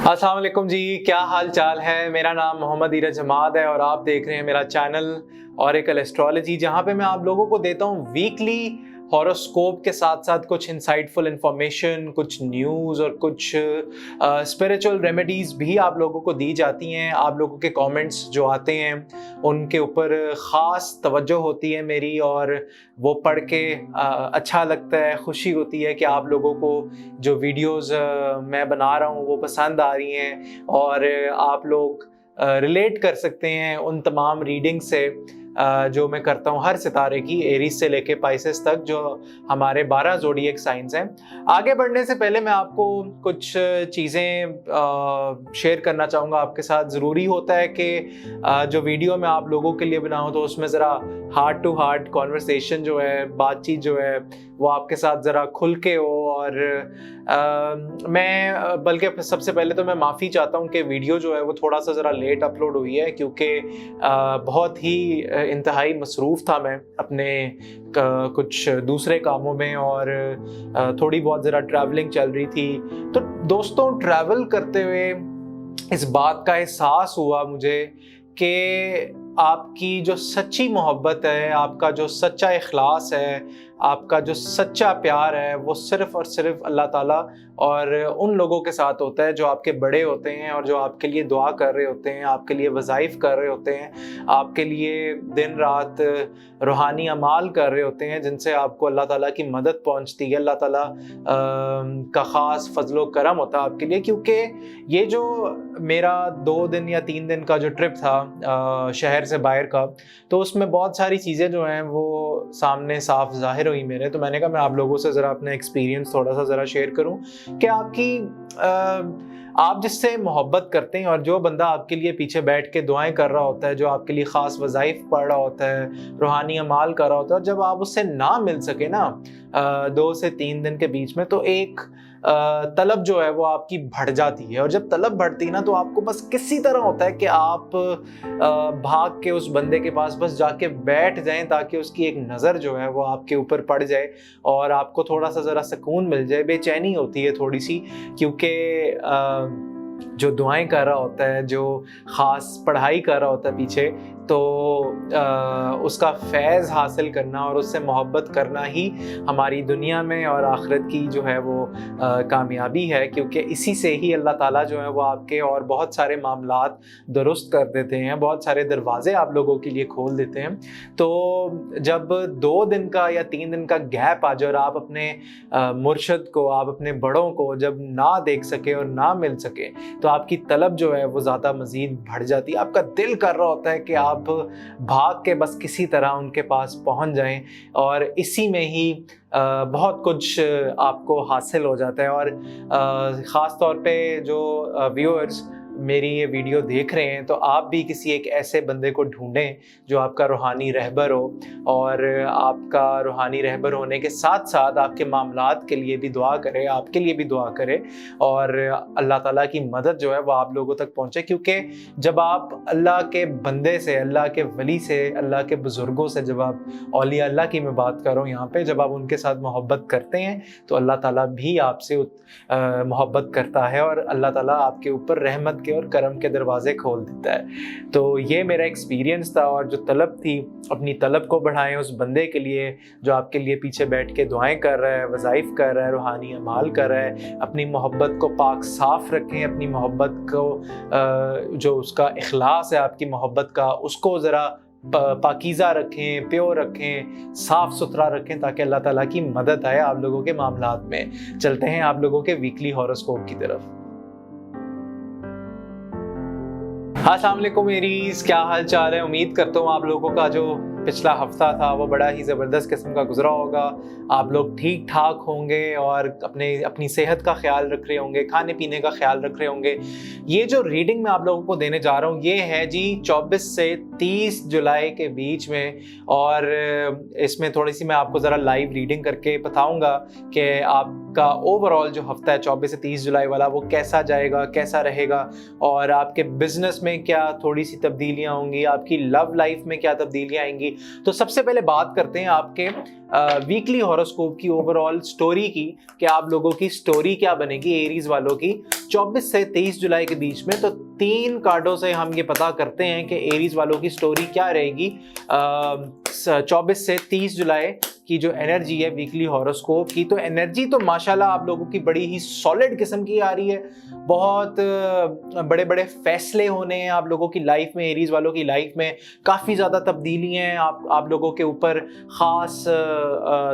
अस्सलाम वालेकुम जी, क्या हाल चाल है। मेरा नाम मोहम्मद इरज हमाद है और आप देख रहे हैं मेरा चैनल ऑरेकल एस्ट्रोलॉजी, जहां पे मैं आप लोगों को देता हूं वीकली हॉरोस्कोप के साथ साथ कुछ इंसाइटफुल इंफॉर्मेशन, कुछ न्यूज़ और कुछ स्पिरिचुअल रेमेडीज़ भी आप लोगों को दी जाती हैं। आप लोगों के कमेंट्स जो आते हैं उनके ऊपर ख़ास तवज्जो होती है मेरी, और वो पढ़ के अच्छा लगता है, खुशी होती है कि आप लोगों को जो वीडियोस मैं बना रहा हूँ वो पसंद आ रही हैं और आप लोग रिलेट कर सकते हैं उन तमाम रीडिंग से जो मैं करता हूँ हर सितारे की, एरीज से लेके पाइसेस तक, जो हमारे 12 ज़ोडिएक साइंस हैं। आगे बढ़ने से पहले मैं आपको कुछ चीज़ें शेयर करना चाहूँगा आपके साथ। ज़रूरी होता है कि जो वीडियो मैं आप लोगों के लिए बनाऊँ तो उसमें ज़रा हार्ट टू हार्ट कॉन्वर्सेशन जो है, बातचीत जो है, वो आपके साथ ज़रा खुल के हो। और मैं बल्कि सबसे पहले तो मैं माफ़ी चाहता हूँ कि वीडियो जो है वो थोड़ा सा ज़रा लेट अपलोड हुई है, क्योंकि बहुत ही इंतहाई मसरूफ़ था मैं अपने कुछ दूसरे कामों में, और थोड़ी बहुत ज़रा ट्रैवलिंग चल रही थी। तो दोस्तों, ट्रैवल करते हुए इस बात का एहसास हुआ मुझे कि आपकी जो सच्ची मोहब्बत है, आपका जो सच्चा इखलास है, आपका जो सच्चा प्यार है, वो सिर्फ़ और सिर्फ़ अल्लाह ताला और उन लोगों के साथ होता है जो आपके बड़े होते हैं और जो आपके लिए दुआ कर रहे होते हैं, आपके लिए वज़ाइफ़ कर रहे होते हैं, आपके लिए दिन रात रूहानी अमाल कर रहे होते हैं, जिनसे आपको अल्लाह ताला की मदद पहुंचती है। अल्लाह ताला का ख़ास फ़ज़्ल व करम होता है आपके लिए। क्योंकि ये जो मेरा 2 दिन या 3 दिन का जो ट्रिप था शहर से बाहर का, तो उसमें बहुत सारी चीज़ें जो हैं वो सामने साफ ज़ाहिर हुई मेरे। तो मैंने कहा मैं आप लोगों से ज़रा अपना एक्सपीरियंस थोड़ा सा ज़रा शेयर करूं कि आप जिससे मोहब्बत करते हैं और जो बंदा आपके लिए पीछे बैठ के दुआएं कर रहा होता है, जो आपके लिए ख़ास वज़ाइफ पढ़ रहा होता है, रूहानी अमाल कर रहा होता है, और जब आप उससे ना मिल सके ना 2 से 3 दिन के बीच में, तो एक तलब जो है वो आपकी बढ़ जाती है। और जब तलब बढ़ती है ना, तो आपको बस किसी तरह होता है कि आप भाग के उस बंदे के पास बस जाके बैठ जाएं, ताकि उसकी एक नज़र जो है वो आपके ऊपर पड़ जाए और आपको थोड़ा सा ज़रा सुकून मिल जाए। बेचैनी होती है थोड़ी सी, क्योंकि जो दुआएं कर रहा होता है, जो ख़ास पढ़ाई कर रहा होता है पीछे, तो उसका फैज़ हासिल करना और उससे मोहब्बत करना ही हमारी दुनिया में और आखिरत की जो है वो कामयाबी है। क्योंकि इसी से ही अल्लाह ताला जो है वो आपके और बहुत सारे मामलात दुरुस्त कर देते हैं, बहुत सारे दरवाज़े आप लोगों के लिए खोल देते हैं। तो जब 2 दिन का या 3 दिन का गैप आ जाए और आप अपने मुर्शद को, आप अपने बड़ों को जब ना देख सके और ना मिल सके, तो आपकी तलब जो है वो ज़्यादा मज़ीद बढ़ जाती है। आपका दिल कर रहा होता है कि आप भाग के बस किसी तरह उनके पास पहुंच जाएं, और इसी में ही बहुत कुछ आपको हासिल हो जाता है। और ख़ास तौर पे जो व्यूअर्स मेरी ये वीडियो देख रहे हैं, तो आप भी किसी एक ऐसे बंदे को ढूंढें जो आपका रूहानी रहबर हो, और आपका रूहानी रहबर होने के साथ साथ आपके मामलात के लिए भी दुआ करे, आपके लिए भी दुआ करे, और अल्लाह ताला की मदद जो है वो आप लोगों तक पहुँचे। क्योंकि जब आप अल्लाह के बंदे से, अल्लाह के वली से, अल्लाह के बुज़ुर्गों से, जब आप औलिया अल्लाह की मैं बात कर रहा हूँ यहाँ पे, जब आप उनके साथ मोहब्बत करते हैं, तो अल्लाह ताला भी आपसे मोहब्बत करता है और अल्लाह ताला आपके ऊपर रहमत के और करम के दरवाजे खोल देता है। तो ये मेरा एक्सपीरियंस था, और जो तलब थी, अपनी तलब को बढ़ाएं उस बंदे के लिए जो आपके लिए पीछे बैठ के दुआएं कर रहा है, वज़ाइफ कर रहा है, रूहानी अमाल कर रहा है। अपनी मोहब्बत को पाक साफ रखें, अपनी मोहब्बत को जो उसका इखलास है आपकी मोहब्बत का, उसको ज़रा पाकीज़ा रखें, प्योर रखें, साफ़ सुथरा रखें, ताकि अल्लाह ताला की मदद आए आप लोगों के मामलात में। चलते हैं आप लोगों के वीकली हॉरोस्कोप की तरफ। अस्सलाम वालेकुम एरीज़, क्या हाल चाल है। उम्मीद करता हूँ आप लोगों का जो पिछला हफ्ता था वो बड़ा ही ज़बरदस्त किस्म का गुजरा होगा। आप लोग ठीक ठाक होंगे और अपनी सेहत का ख्याल रख रहे होंगे, खाने पीने का ख्याल रख रहे होंगे। ये जो रीडिंग मैं आप लोगों को देने जा रहा हूँ ये है जी 24 से 30 जुलाई के बीच में, और इसमें थोड़ी सी मैं आपको ज़रा लाइव रीडिंग करके बताऊँगा कि आपका ओवरऑल जो हफ्ता है 24 से 30 जुलाई वाला वो कैसा जाएगा, कैसा रहेगा, और आपके बिजनेस में क्या थोड़ी सी तब्दीलियाँ होंगी, आपकी लव लाइफ में क्या तब्दीलियाँ आएंगी, तो सबसे पहले बात करते हैं आपके वीकली हॉरोस्कोप की ओवरऑल स्टोरी की, कि आप लोगों की स्टोरी क्या बनेगी एरीज वालों की 24 से 23 जुलाई के बीच में। तो 3 कार्डों से हम ये पता करते हैं कि एरीज वालों की स्टोरी क्या रहेगी 24 से 30 जुलाई की जो एनर्जी है वीकली हॉरोस्कोप की। तो एनर्जी तो माशाल्लाह आप लोगों की बड़ी ही सॉलिड किस्म की आ रही है, बहुत बड़े बड़े फैसले होने हैं आप लोगों की लाइफ में, एरीज वालों की लाइफ में काफ़ी ज़्यादा तब्दीलियाँ हैं आप लोगों के ऊपर, ख़ास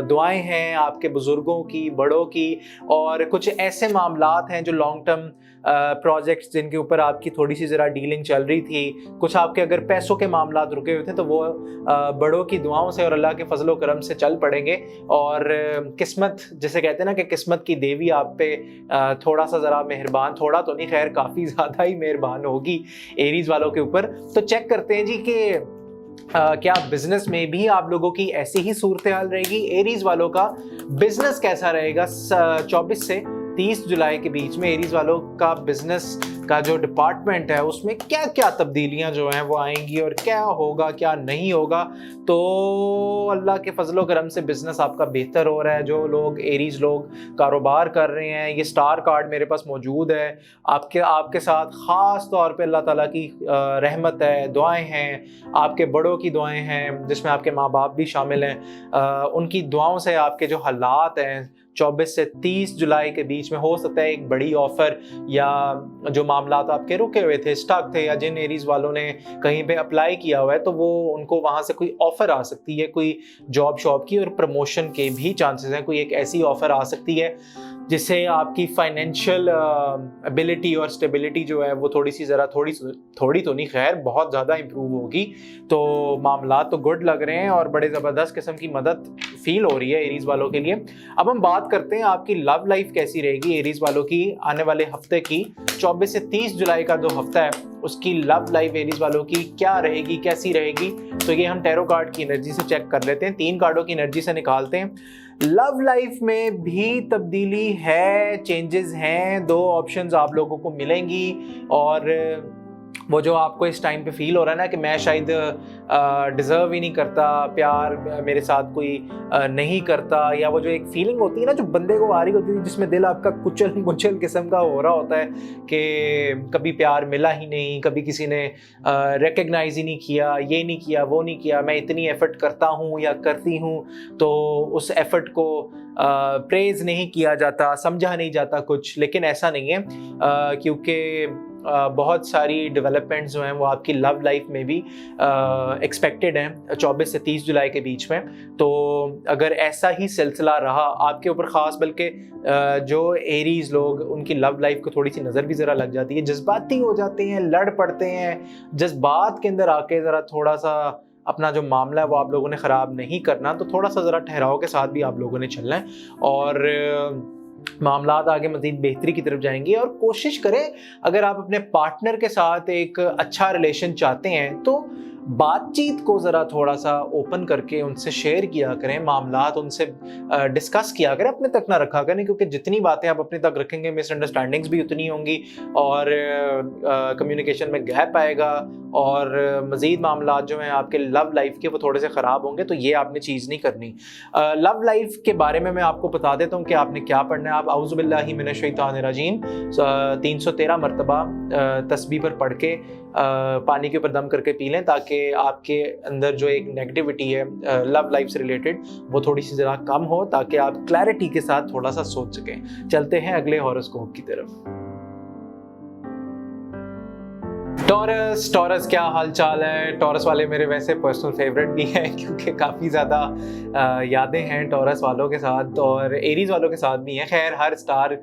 दुआएं हैं आपके बुज़ुर्गों की, बड़ों की, और कुछ ऐसे मामलात हैं जो लॉन्ग टर्म प्रोजेक्ट्स जिनके ऊपर आपकी थोड़ी सी ज़रा डीलिंग चल रही थी, कुछ आपके अगर पैसों के मामलात रुके हुए थे तो वो बड़ों की दुआओं से और अल्लाह के फजल व करम से चल पड़ेंगे। और किस्मत, जिसे कहते हैं ना कि किस्मत की देवी आप पे थोड़ा सा ज़रा मेहरबान, थोड़ा तो नहीं खैर काफ़ी ज़्यादा ही मेहरबान होगी एरीज वालों के ऊपर। तो चेक करते हैं जी कि क्या बिजनेस में भी आप लोगों की ऐसी ही सूरत हाल रहेगी। एरीज वालों का बिजनेस कैसा रहेगा 24 से 30 जुलाई के बीच में, एरीज वालों का बिजनेस का जो डिपार्टमेंट है उसमें क्या क्या तब्दीलियां जो हैं वो आएंगी और क्या होगा क्या नहीं होगा। तो अल्लाह के फजलो करम से बिजनेस आपका बेहतर हो रहा है। जो लोग एरीज लोग कारोबार कर रहे हैं, ये स्टार कार्ड मेरे पास मौजूद है, आपके साथ ख़ास तौर पे अल्लाह ताला की रहमत है, दुआएं हैं, आपके बड़ों की दुआएं हैं जिसमें आपके माँ बाप भी शामिल हैं, उनकी दुआओं से आपके जो हालात हैं 24 से 30 जुलाई के बीच में हो सकता है एक बड़ी ऑफर, या जो मामलात आपके रुके हुए थे, स्टक थे, या जिन एरीज वालों ने कहीं पे अप्लाई किया हुआ है तो वो उनको वहाँ से कोई ऑफर आ सकती है, कोई जॉब शॉप की, और प्रमोशन के भी चांसेस हैं। कोई एक ऐसी ऑफर आ सकती है जिससे आपकी फाइनेंशियल एबिलिटी और स्टेबिलिटी जो है वो थोड़ी सी ज़रा थोड़ी तो नहीं खैर बहुत ज़्यादा इम्प्रूव होगी। तो मामला तो गुड लग रहे हैं और बड़े ज़बरदस्त किस्म की मदद फील हो रही है एरीज वालों के लिए। अब हम बात करते हैं आपकी लव लाइफ कैसी रहेगी एरीज वालों की आने वाले हफ्ते की 24 से 30 जुलाई का जो हफ्ता है उसकी लव लाइफ एरीज वालों की क्या रहेगी, कैसी रहेगी। तो ये हम टैरो कार्ड की एनर्जी से चेक कर लेते हैं, 3 कार्डों की एनर्जी से निकालते हैं। लव लाइफ में भी तब्दीली है, चेंजेस हैं, 2 ऑप्शंस आप लोगों को मिलेंगी, और वो जो आपको इस टाइम पे फील हो रहा है ना कि मैं शायद डिज़र्व ही नहीं करता, प्यार मेरे साथ कोई नहीं करता, या वो जो एक फीलिंग होती है ना जो बंदे को आ रही होती है जिसमें दिल आपका कुचल मुचल किस्म का हो रहा होता है कि कभी प्यार मिला ही नहीं, कभी किसी ने रिकग्नाइज ही नहीं किया, ये नहीं किया, वो नहीं किया, मैं इतनी एफर्ट करता हूँ या करती हूँ तो उस एफर्ट को प्रेज नहीं किया जाता, समझा नहीं जाता कुछ। लेकिन ऐसा नहीं है, क्योंकि बहुत सारी डेवलपमेंट्स जो हैं वो आपकी लव लाइफ में भी एक्सपेक्टेड हैं 24 से 30 जुलाई के बीच में। तो अगर ऐसा ही सिलसिला रहा आपके ऊपर ख़ास, बल्कि जो एरीज लोग उनकी लव लाइफ को थोड़ी सी नज़र भी ज़रा लग जाती है, जज्बाती हो जाते हैं, लड़ पड़ते हैं, जज्बात के अंदर आके ज़रा थोड़ा सा अपना जो मामला है वो आप लोगों ने ख़राब नहीं करना, तो थोड़ा सा ज़रा ठहराव के साथ भी आप लोगों ने चलना है और मामलात आगे मज़ीद बेहतरी की तरफ जाएंगे। और कोशिश करें अगर आप अपने पार्टनर के साथ एक अच्छा रिलेशन चाहते हैं तो बातचीत को ज़रा थोड़ा सा ओपन करके उनसे शेयर किया करें, मामलात उनसे डिस्कस किया करें, अपने तक ना रखा करें, क्योंकि जितनी बातें आप अपने तक रखेंगे मिसअंडरस्टैंडिंग्स भी उतनी होंगी और कम्युनिकेशन में गैप आएगा और मज़ीद मामलात जो हैं आपके लव लाइफ के वो थोड़े से ख़राब होंगे। तो ये आपने चीज़ नहीं करनी। लव लाइफ के बारे में मैं आपको बता देता हूँ कि आपने क्या पढ़ना है। आप औज़ु बिल्लाहि मिनश शैतानिर रजीम 313 मरतबा तस्बीह पर पढ़ के पानी के ऊपर दम करके पी लें, ताकि आपके अंदर जो एक नेगेटिविटी है लव लाइफ से रिलेटेड वो थोड़ी सी ज़रा कम हो, ताकि आप क्लैरिटी के साथ थोड़ा सा सोच सकें। चलते हैं अगले हॉरोस्कोप की तरफ। टॉरस क्या हाल चाल है। टॉरस वाले मेरे वैसे पर्सनल फेवरेट भी हैं क्योंकि काफ़ी ज़्यादा यादें हैं टॉरस वालों के साथ और एरीज वालों के साथ भी हैं। खैर हर स्टार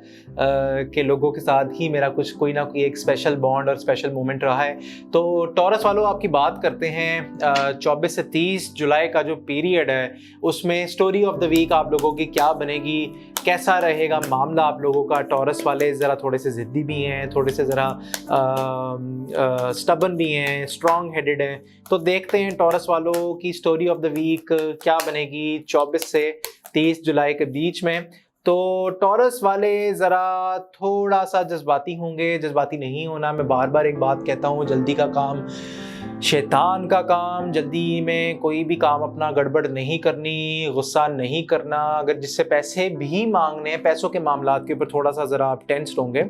के लोगों के साथ ही मेरा कुछ कोई ना कोई एक स्पेशल बॉन्ड और स्पेशल मोमेंट रहा है। तो टॉरस वालों आपकी बात करते हैं 24 से 30 जुलाई का जो पीरियड है उसमें स्टोरी ऑफ द वीक आप लोगों की क्या बनेगी, कैसा रहेगा मामला आप लोगों का। टॉरस वाले ज़रा थोड़े से ज़िद्दी भी हैं, थोड़े से ज़रा स्टबन भी हैं, स्ट्रॉन्ग हेडेड हैं। तो देखते हैं टॉरस वालों की स्टोरी ऑफ द वीक क्या बनेगी 24 से 30 जुलाई के बीच में। तो टॉरस वाले ज़रा थोड़ा सा जज्बाती होंगे, जज्बाती नहीं होना। मैं बार बार एक बात कहता हूँ, जल्दी का काम शैतान का काम, जल्दी में कोई भी काम अपना गड़बड़ नहीं करनी, गुस्सा नहीं करना। अगर जिससे पैसे भी मांगने हैं, पैसों के मामलात के ऊपर थोड़ा सा ज़रा आप टेंस्ड होंगे।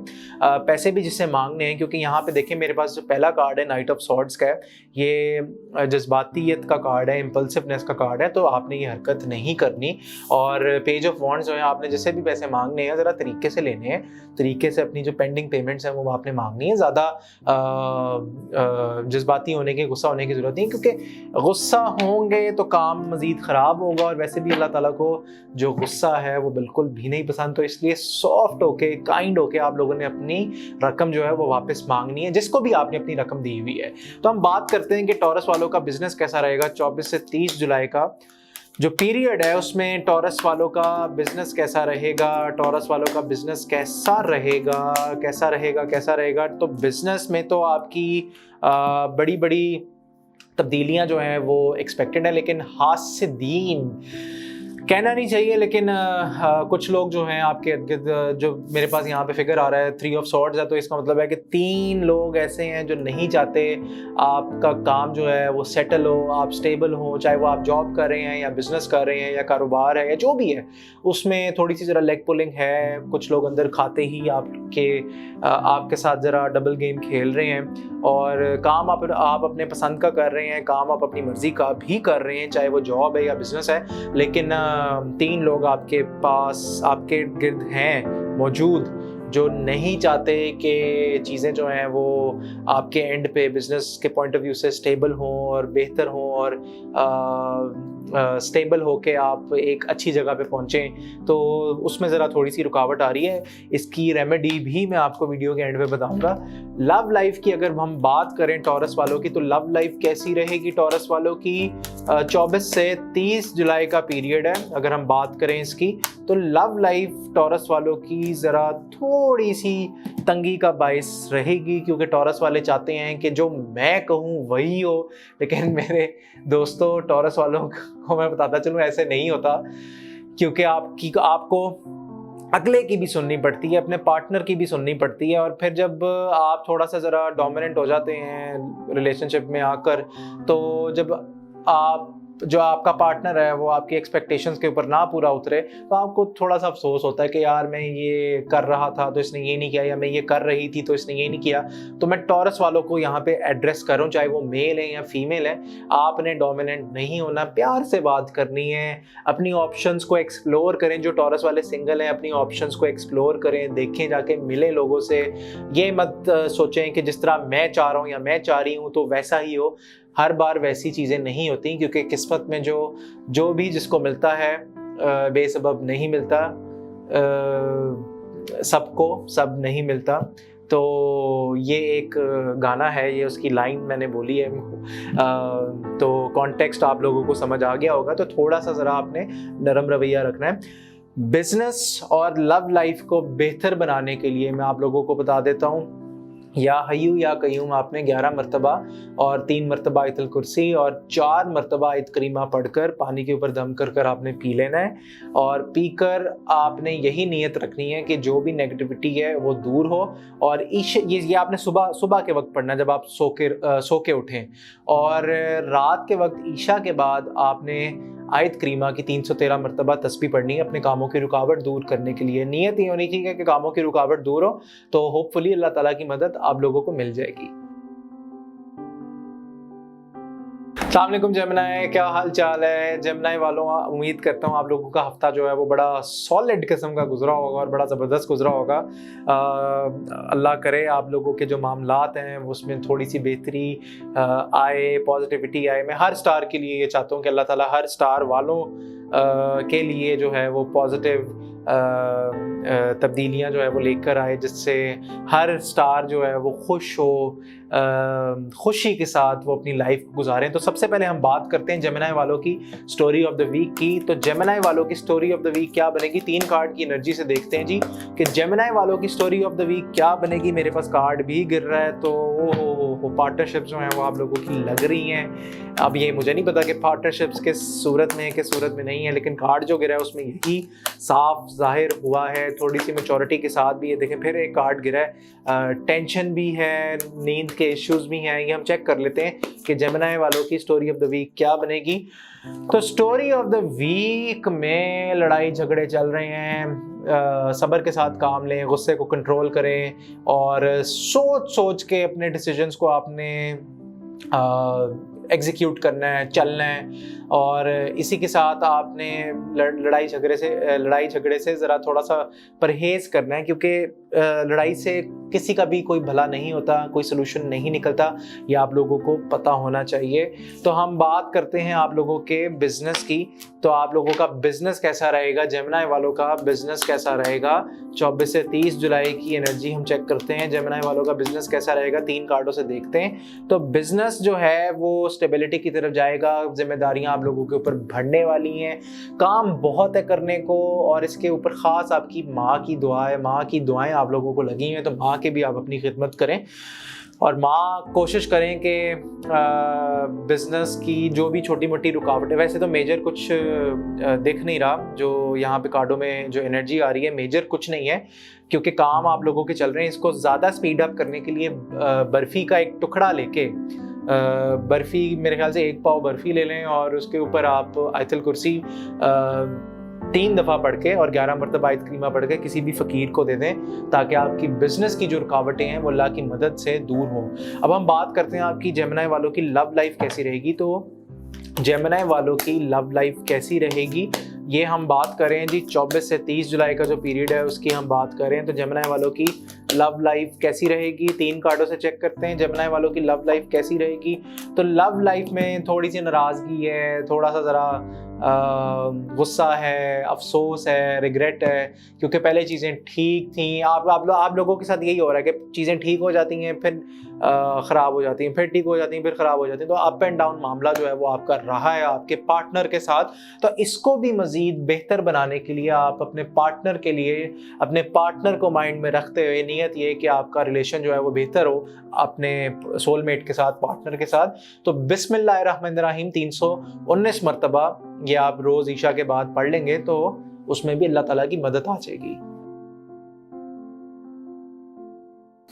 पैसे भी जिससे मांगने हैं, क्योंकि यहाँ पे देखें मेरे पास जो पहला कार्ड है नाइट ऑफ सॉर्ड्स का है, ये जज्बातियत का कार्ड है, इम्पल्सिवनेस का कार्ड है, तो आपने ये हरकत नहीं करनी। और पेज ऑफ वॉन्ड्स जो है, आपने जिससे भी पैसे मांगने हैं ज़रा तरीके से लेने हैं, तरीके से अपनी जो पेंडिंग पेमेंट्स हैं वो आपने मांगनी है। ज़्यादा जज्बाती होने की, गुस्सा होने की ज़रूरत नहीं, क्योंकि गुस्सा होंगे तो काम मज़ीद ख़राब होगा। और वैसे भी अल्लाह ताला को जो गुस्सा है वो बिल्कुल भी नहीं पसंद। तो इसलिए सॉफ्ट होके, काइंड होके आप लोगों ने अपनी रकम जो है वो वापस मांगनी है, जिसको भी आपने अपनी रकम दी हुई है। तो हम बात करते हैं कि टॉरस वालों का बिजनेस कैसा रहेगा 24 से 30 जुलाई का जो पीरियड है, उसमें टॉरस वालों का बिजनेस कैसा रहेगा, टॉरस वालों का बिजनेस कैसा रहेगा। तो बिजनेस में तो आपकी बड़ी बड़ी तब्दीलियां जो हैं वो एक्सपेक्टेड है, लेकिन हासिदीन कहना नहीं चाहिए, लेकिन कुछ लोग जो हैं आपके इर्द-गिर्द, जो मेरे पास यहाँ पे फिगर आ रहा है 3 ऑफ सॉर्ड्स है, तो इसका मतलब है कि 3 लोग ऐसे हैं जो नहीं चाहते आपका काम जो है वो सेटल हो, आप स्टेबल हो, चाहे वो आप जॉब कर रहे हैं या बिजनेस कर रहे हैं या कारोबार है या जो भी है, उसमें थोड़ी सी ज़रा लेग पुलिंग है। कुछ लोग अंदर खाते ही आपके साथ ज़रा डबल गेम खेल रहे हैं, और काम आप अपने पसंद का कर रहे हैं, काम आप अपनी मर्ज़ी का भी कर रहे हैं, चाहे वो जॉब है या बिजनेस है, लेकिन 3 लोग आपके पास, आपके गिर्द हैं मौजूद, जो नहीं चाहते कि चीज़ें जो हैं वो आपके एंड पे बिज़नेस के पॉइंट ऑफ व्यू से स्टेबल हों और बेहतर हों, और स्टेबल हो के आप एक अच्छी जगह पे पहुँचें। तो उसमें ज़रा थोड़ी सी रुकावट आ रही है। इसकी रेमेडी भी मैं आपको वीडियो के एंड पे बताऊँगा। लव लाइफ की अगर हम बात करें टॉरस वालों की, तो लव लाइफ कैसी रहेगी टॉरस वालों की 24 से 30 जुलाई का पीरियड है। अगर हम बात करें इसकी, तो लव लाइफ टॉरस वालों की ज़रा थोड़ी सी तंगी का बाइस रहेगी, क्योंकि टॉरस वाले चाहते हैं कि जो मैं कहूँ वही हो। लेकिन मेरे दोस्तों, टॉरस वालों को मैं बताता चलूँ, ऐसे नहीं होता, क्योंकि आपको अगले की भी सुननी पड़ती है, अपने पार्टनर की भी सुननी पड़ती है। और फिर जब आप थोड़ा सा ज़रा डोमिनेंट हो जाते हैं रिलेशनशिप में आकर, तो जब जो आपका पार्टनर है वो आपकी एक्सपेक्टेशंस के ऊपर ना पूरा उतरे, तो आपको थोड़ा सा अफसोस होता है कि यार मैं ये कर रहा था तो इसने ये नहीं किया, या मैं ये कर रही थी तो इसने ये नहीं किया। तो मैं टॉरस वालों को यहाँ पे एड्रेस कर रहा हूँ, चाहे वो मेल है या फीमेल है, आपने डोमिनेंट नहीं होना, प्यार से बात करनी है, अपनी ऑप्शंस को एक्सप्लोर करें। जो टॉरस वाले सिंगल हैं, अपनी ऑप्शंस को एक्सप्लोर करें, देखें, जाके मिले लोगों से। ये मत सोचें कि जिस तरह मैं चाह रहा हूँ या मैं चाह रही हूँ तो वैसा ही हो। हर बार वैसी चीज़ें नहीं होती, क्योंकि किस्मत में जो भी जिसको मिलता है बेसबब नहीं मिलता, सबको सब नहीं मिलता। तो ये एक गाना है, ये उसकी लाइन मैंने बोली है। तो कॉन्टेक्स्ट आप लोगों को समझ आ गया होगा, तो थोड़ा सा ज़रा आपने नरम रवैया रखना है। बिजनेस और लव लाइफ को बेहतर बनाने के लिए मैं आप लोगों को बता देता हूँ, या हय्यू या कय्यूम आपने 11 मरतबा और 3 मरतबा आयतुल कुर्सी और 4 मरतबा आयत करीमा पढ़कर पानी के ऊपर दम कर आपने पी लेना है। और पीकर आपने यही नीयत रखनी है कि जो भी नेगेटिविटी है वो दूर हो। और ये आपने सुबह के वक्त पढ़ना, जब आप सो के उठें। और रात के वक्त ईशा के बाद आपने आयत करीमा की 313 मरतबा तस्बीह पढ़नी है, अपने कामों की रुकावट दूर करने के लिए। नीयत ये होनी चाहिए कि कामों की रुकावट दूर हो, तो होपफुली अल्लाह ताला की मदद आप लोगों को मिल जाएगी। अस्सलाम वालेकुम जेमिनी, क्या हाल चाल है जेमिनी वालों। उम्मीद करता हूँ आप लोगों का हफ्ता जो है वो बड़ा सॉलिड किस्म का गुजरा होगा और बड़ा ज़बरदस्त गुजरा होगा। अल्लाह करे आप लोगों के जो मामलात हैं उसमें थोड़ी सी बेहतरी आए, पॉजिटिविटी आए। मैं हर स्टार के लिए ये चाहता हूँ कि अल्लाह ताला हर स्टार वालों के लिए जो है वो पॉजिटिव तब्दीलियाँ जो है वो लेकर आए, जिससे हर स्टार जो है वो खुश हो, खुशी के साथ वो अपनी लाइफ को गुजारें। तो सबसे पहले हम बात करते हैं जेमिनी वालों की स्टोरी ऑफ द वीक की। तो जेमिनी वालों की स्टोरी ऑफ द वीक क्या बनेगी, 3 कार्ड की एनर्जी से देखते हैं जी कि जेमिनी वालों की स्टोरी ऑफ द वीक क्या बनेगी। मेरे पास कार्ड भी गिर रहा है, तो वो पार्टनरशिप जो हैं वो आप लोगों की लग रही हैं। अब ये मुझे नहीं पता कि पार्टनरशिप्स के सूरत में है कि सूरत में नहीं है, लेकिन कार्ड जो गिरा है उसमें यही साफ जाहिर हुआ है। थोड़ी सी मैच्योरिटी के साथ भी, ये देखें फिर एक कार्ड गिरा है, टेंशन भी है, नींद के इश्यूज भी हैं। ये हम चेक कर लेते हैं कि जेमिनी वालों की स्टोरी ऑफ द वीक क्या बनेगी। तो स्टोरी ऑफ द वीक में लड़ाई झगड़े चल रहे हैं, सब्र के साथ काम लें, गुस्से को कंट्रोल करें और सोच सोच के अपने डिसीजंस को आपने एग्जीक्यूट करना है, चलना है। और इसी के साथ आपने लड़ाई झगड़े से ज़रा थोड़ा सा परहेज़ करना है, क्योंकि लड़ाई से किसी का भी कोई भला नहीं होता, कोई सलूशन नहीं निकलता, ये आप लोगों को पता होना चाहिए। तो हम बात करते हैं आप लोगों के बिज़नेस की। तो आप लोगों का बिज़नेस कैसा रहेगा, जेमिनी वालों का बिज़नेस कैसा रहेगा। 24 से 30 जुलाई की एनर्जी हम चेक करते हैं, जेमिनी वालों का बिज़नेस कैसा रहेगा, 3 कार्डों से देखते हैं। तो बिज़नेस जो है वो स्टेबिलिटी की तरफ जाएगा, जिम्मेदारियां आप लोगों के ऊपर बढ़ने वाली हैं, काम बहुत है करने को, और इसके ऊपर ख़ास आपकी माँ की दुआएं आप लोगों को लगी हैं, तो माँ के भी आप अपनी खिदमत करें और माँ कोशिश करें कि बिज़नेस की जो भी छोटी मोटी रुकावटें, वैसे तो मेजर कुछ दिख नहीं रहा, जो यहाँ पे कार्डों में जो एनर्जी आ रही है मेजर कुछ नहीं है, क्योंकि काम आप लोगों के चल रहे हैं। इसको ज़्यादा स्पीड अप करने के लिए बर्फ़ी का एक टुकड़ा लेके, बर्फ़ी मेरे ख्याल से 1 पाव बर्फ़ी ले लें और उसके ऊपर आप आयतुल कुर्सी 3 दफ़ा पढ़ के और 11 मरतबा आयत करीमा पढ़ के किसी भी फ़कीर को दे दें, ताकि आपकी बिज़नेस की जो रुकावटें हैं वो अल्लाह की मदद से दूर हों। अब हम बात करते हैं आपकी जेमिनी वालों की लव लाइफ कैसी रहेगी। तो जेमिनी वालों की लव लाइफ कैसी रहेगी ये हम बात करें जी, 24 से 30 जुलाई का जो पीरियड है उसकी हम बात करें। तो जेमिनी वालों की लव लाइफ कैसी रहेगी, 3 कार्डों से चेक करते हैं जेमिनी वालों की लव लाइफ कैसी रहेगी। तो लव लाइफ में थोड़ी सी नाराज़गी है, थोड़ा सा ज़रा गुस्सा है, अफसोस है, रिग्रेट है, क्योंकि पहले चीज़ें ठीक थी। आप लोगों के साथ यही हो रहा है कि चीज़ें ठीक हो जाती हैं, फिर ख़राब हो जाती हैं, फिर ठीक हो जाती हैं, फिर ख़राब हो जाती हैं। तो अप एंड डाउन मामला जो है वो आपका रहा है आपके पार्टनर के साथ। तो इसको भी मज़ीद बेहतर बनाने के लिए आप अपने पार्टनर के लिए, अपने पार्टनर को माइंड में रखते हुए, नीयत ये कि आपका रिलेशन जो है वो बेहतर हो अपने सोलमेट के साथ, पार्टनर के साथ। तो बिस्मिल्लाहिर्रहमानिर्रहीम 319 मरतबा ये आप रोज़ ईशा के बाद पढ़ लेंगे, तो उसमें भी अल्लाह ताला की मदद आ जाएगी।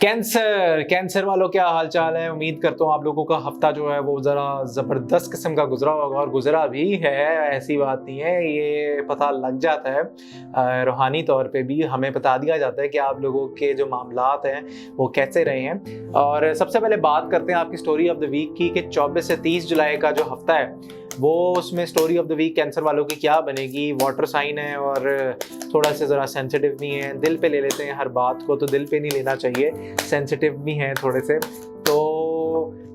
कैंसर वालों क्या हाल चाल है। उम्मीद करता हूँ आप लोगों का हफ्ता जो है वो ज़रा ज़बरदस्त किस्म का गुजरा होगा, और गुजरा भी है, ऐसी बात नहीं है, ये पता लग जाता है। रूहानी तौर पे भी हमें बता दिया जाता है कि आप लोगों के जो मामलात हैं वो कैसे रहे हैं। और सबसे पहले बात करते हैं आपकी स्टोरी ऑफ द वीक की, कि 24 से 30 जुलाई का जो हफ्ता है वो, उसमें story of the week Cancer वालों की क्या बनेगी। वाटर साइन है और थोड़ा सा ज़रा सेंसिटिव भी है, दिल पे ले लेते हैं हर बात को, तो दिल पे नहीं लेना चाहिए, सेंसिटिव भी हैं थोड़े से। तो